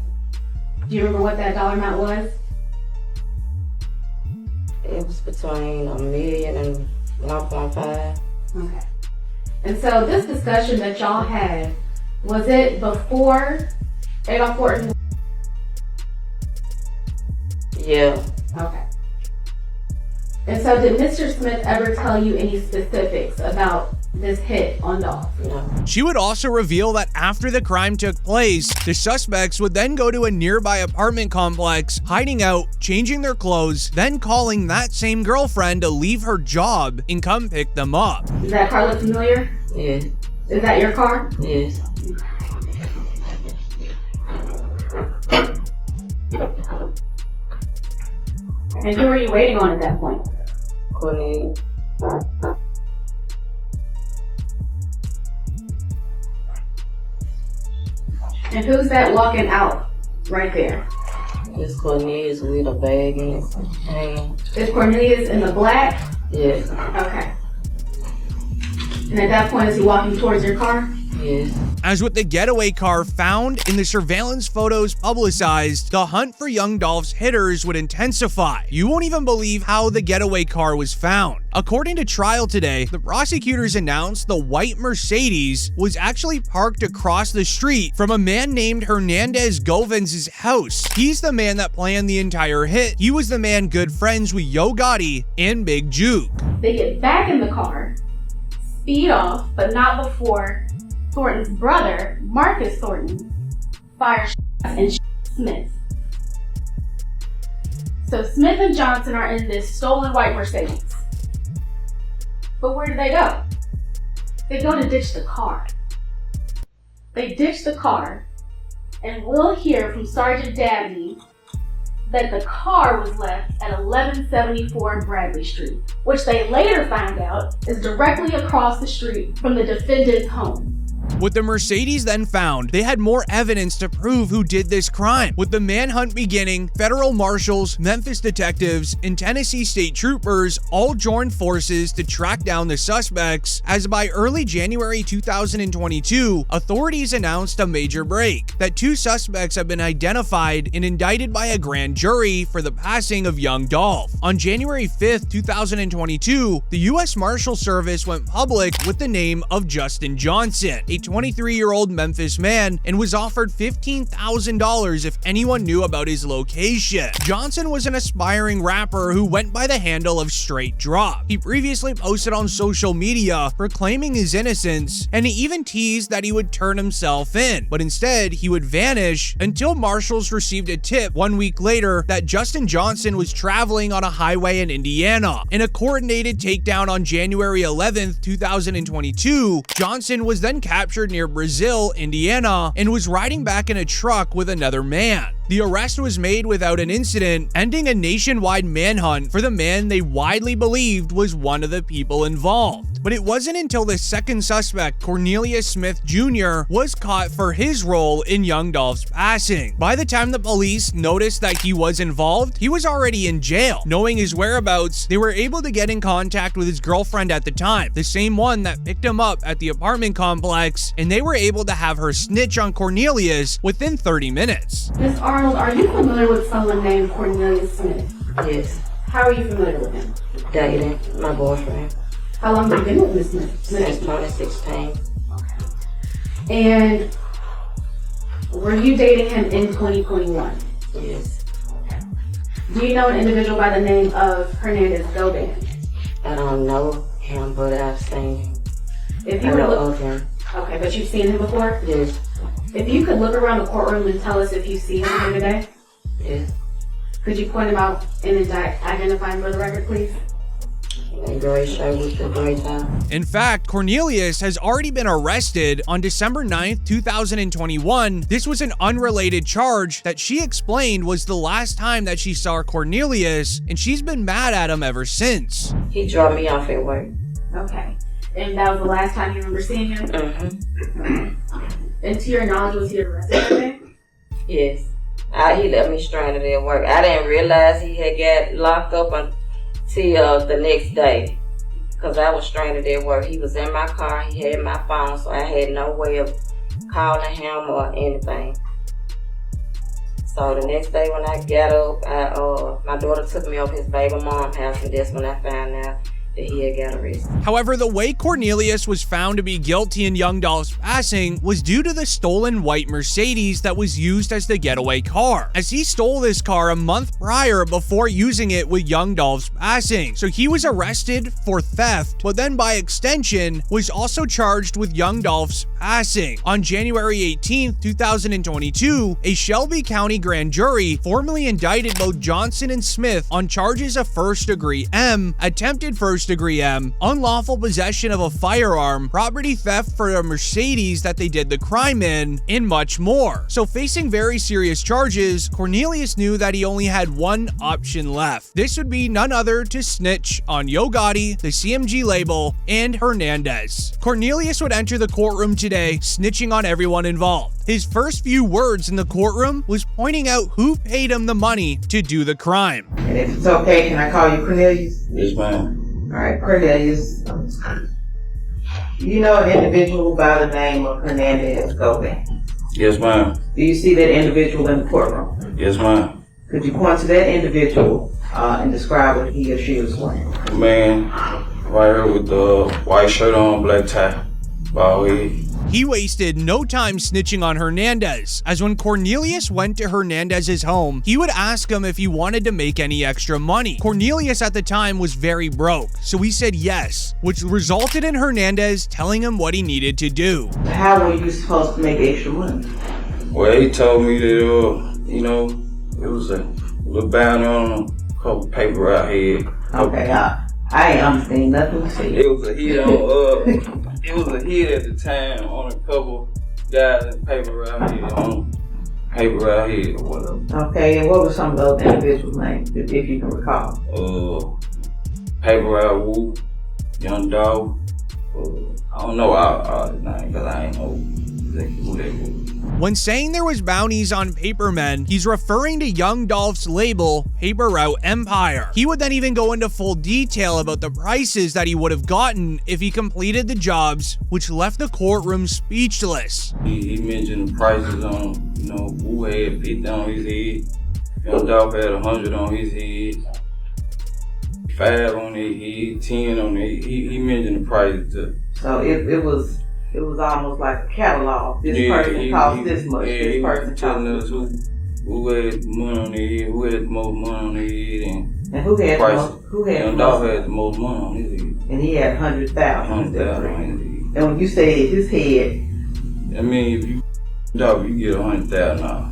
Do you remember what that dollar amount was? It was between $1 million and 1.5. Okay. And so this discussion that y'all had, was it before Adolph Bortland? Yeah. Okay. And so did Mr. Smith ever tell you any specifics about this hit on Dolph? No. She would also reveal that after the crime took place, the suspects would then go to a nearby apartment complex, hiding out, changing their clothes, then calling that same girlfriend to leave her job and come pick them up. Does that car look familiar? Yes. Is that your car? Yes. And who were you waiting on at that point? Cornelius. And who's that walking out right there? It's Cornelius with a bag in his hand. Is Cornelius in the black? Yes. Okay. And at that point, is he walking towards your car? Yes. As with the getaway car found in the surveillance photos publicized, the hunt for young Dolph's hitters would intensify. You won't even believe how the getaway car was found. According to trial today, the prosecutors announced the white Mercedes was actually parked across the street from a man named Hernandez Govenz's house. He's the man that planned the entire hit. He was the man good friends with Yo Gotti and Big Juke. They get back in the car, speed off, but not before Thornton's brother, Marcus Thornton, fires and Smith. So Smith and Johnson are in this stolen white Mercedes. But where do they go? They go to ditch the car. They ditch the car, and we'll hear from Sergeant Dabney that the car was left at 1174 Bradley Street, which they later found out is directly across the street from the defendant's home. With the Mercedes then found, they had more evidence to prove who did this crime. With the manhunt beginning, federal marshals, Memphis detectives, and Tennessee state troopers all joined forces to track down the suspects, as by early January 2022, authorities announced a major break, that 2 suspects have been identified and indicted by a grand jury for the passing of young Dolph. On January 5th, 2022, the U.S. Marshal Service went public with the name of Justin Johnson, a 23-year-old Memphis man, and was offered $15,000 if anyone knew about his location. Johnson was an aspiring rapper who went by the handle of Straight Drop. He previously posted on social media proclaiming his innocence, and he even teased that he would turn himself in, but instead he would vanish until marshals received a tip 1 week later that Justin Johnson was traveling on a highway in Indiana. In a coordinated takedown on January 11th, 2022, Johnson was then captured near Brazil, Indiana, and was riding back in a truck with another man. The arrest was made without an incident, ending a nationwide manhunt for the man they widely believed was one of the people involved. But it wasn't until the second suspect, Cornelius Smith Jr., was caught for his role in young Dolph's passing. By the time the police noticed that he was involved, he was already in jail. Knowing his whereabouts, they were able to get in contact with his girlfriend at the time, the same one that picked him up at the apartment complex, and they were able to have her snitch on Cornelius within 30 minutes. Miss Arnold, are you familiar with someone named Cornelius Smith? Yes. How are you familiar with him? Dating my boyfriend. How long have you been with Miss Smith? Since 2016. Okay. And were you dating him in 2021? Yes. Do you know an individual by the name of Hernandez Goban? I don't know him, but I've seen him. If you I were know look, of him. okay, but you've seen him before? Yes. If you could look around the courtroom and tell us if you see him here today? Yes. Could you point him out and identify him for the record, please? In fact, Cornelius has already been arrested on December 9th, 2021. This was an unrelated charge that she explained was the last time that she saw Cornelius, and she's been mad at him ever since. He dropped me off at work. Okay. And that was the last time you remember seeing him? Mm-hmm. And to your knowledge, was he arrested today? Yes. He left me stranded at work. I didn't realize he had got locked up until the next day, because I was stranded at work. He was in my car. He had my phone, so I had no way of calling him or anything. So the next day when I got up, my daughter took me over his baby mom's house, and that's when I found out that he had got arrested. However, the way Cornelius was found to be guilty in Young Dolph's passing was due to the stolen white Mercedes that was used as the getaway car, as he stole this car a month prior before using it with Young Dolph's passing. So he was arrested for theft, but then by extension was also charged with Young Dolph's passing. On January 18th, 2022, a Shelby County grand jury formally indicted both Johnson and Smith on charges of first-degree M, attempted first-degree M, unlawful possession of a firearm, property theft for a Mercedes that they did the crime in, and much more. So facing very serious charges, Cornelius knew that he only had one option left. This would be none other to snitch on Yo Gotti, the CMG label, and Hernandez. Cornelius would enter the courtroom today, snitching on everyone involved. His first few words in the courtroom was pointing out who paid him the money to do the crime. And if it's okay, can I call you Cornelius? Yes, ma'am. All right, Cornelius. You know an individual by the name of Hernandez Goban? Yes, ma'am. Do you see that individual in the courtroom? Yes, ma'am. Could you point to that individual and describe what he or she was wearing? Man, right here with the white shirt on, black tie, bald head. He wasted no time snitching on Hernandez, as when Cornelius went to Hernandez's home, he would ask him if he wanted to make any extra money. Cornelius at the time was very broke, so he said yes, which resulted in Hernandez telling him what he needed to do. How were you supposed to make extra money? Well, he told me that, you know, it was a little bounty on a couple paper out here. Okay, I ain't understand nothing you said. It was a hit on, it was a hit at the time on a couple guys in paper out here, paper out here or whatever. Okay, and what were some of those individuals' names, if you can recall? Paper out Woo, Young Dog. I don't know all the names, because I ain't know exactly who they were. When saying there was bounties on papermen, he's referring to Young Dolph's label, Paper Route Empire. He would then even go into full detail about the prices that he would have gotten if he completed the jobs, which left the courtroom speechless. He mentioned the prices on, you know, Woo had 50 on his head, Young Dolph had 100 on his head, 5 on his head, 10 on his head. He mentioned the prices too. So it was almost like a catalog. This person cost this much. This person cost this much. Who had money on their head, who had the most money on their head, and who had prices. Who had Young Dolph had the most money on his head. And he had 100,000. 100,000 on his head. And when you say his head, I mean, if you Dolph, you get 100,000 now.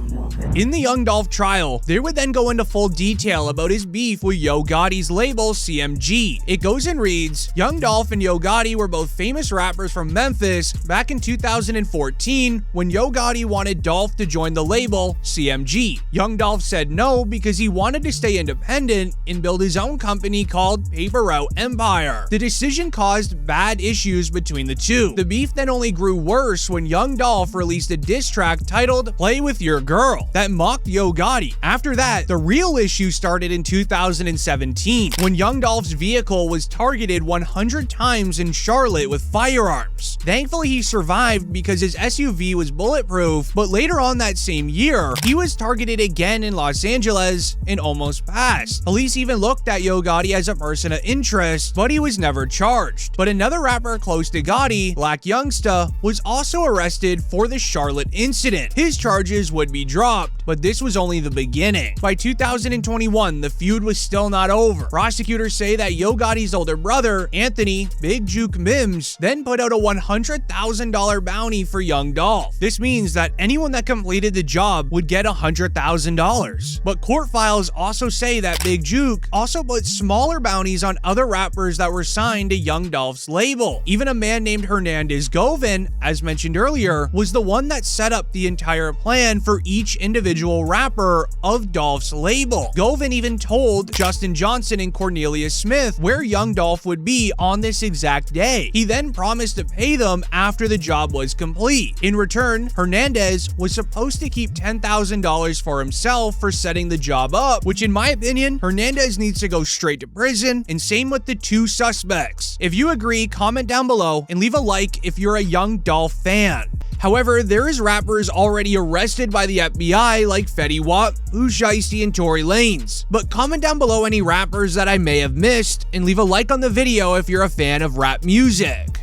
In the Young Dolph trial, they would then go into full detail about his beef with Yo Gotti's label, CMG. It goes and reads, Young Dolph and Yo Gotti were both famous rappers from Memphis back in 2014 when Yo Gotti wanted Dolph to join the label, CMG. Young Dolph said no because he wanted to stay independent and build his own company called Paper Route Empire. The decision caused bad issues between the two. The beef then only grew worse when Young Dolph released a diss track titled Play With Your Girl. video that mocked Yo Gotti. After that, the real issue started in 2017 when Young Dolph's vehicle was targeted 100 times in Charlotte with firearms. Thankfully, he survived because his SUV was bulletproof, but later on that same year, he was targeted again in Los Angeles and almost passed. Police even looked at Yo Gotti as a person of interest, but he was never charged. But another rapper close to Gotti, Black Youngsta, was also arrested for the Charlotte incident. His charges would be dropped, but this was only the beginning. By 2021, the feud was still not over. Prosecutors say that Yo Gotti's older brother, Anthony Big Juke Mims, then put out a $100,000 bounty for Young Dolph. This means that anyone that completed the job would get $100,000. But court files also say that Big Juke also put smaller bounties on other rappers that were signed to Young Dolph's label. Even a man named Hernandez Govan, as mentioned earlier, was the one that set up the entire plan for each individual rapper of Dolph's label. Govan even told Justin Johnson and Cornelius Smith where Young Dolph would be on this exact day. He then promised to pay them after the job was complete. In return, Hernandez was supposed to keep $10,000 for himself for setting the job up, which in my opinion, Hernandez needs to go straight to prison, and same with the two suspects. If you agree, comment down below and leave a like if you're a Young Dolph fan. However, there is rappers already arrested by the FBI like Fetty Wap, Pooh Shiesty, and Tory Lanez. But comment down below any rappers that I may have missed, and leave a like on the video if you're a fan of rap music.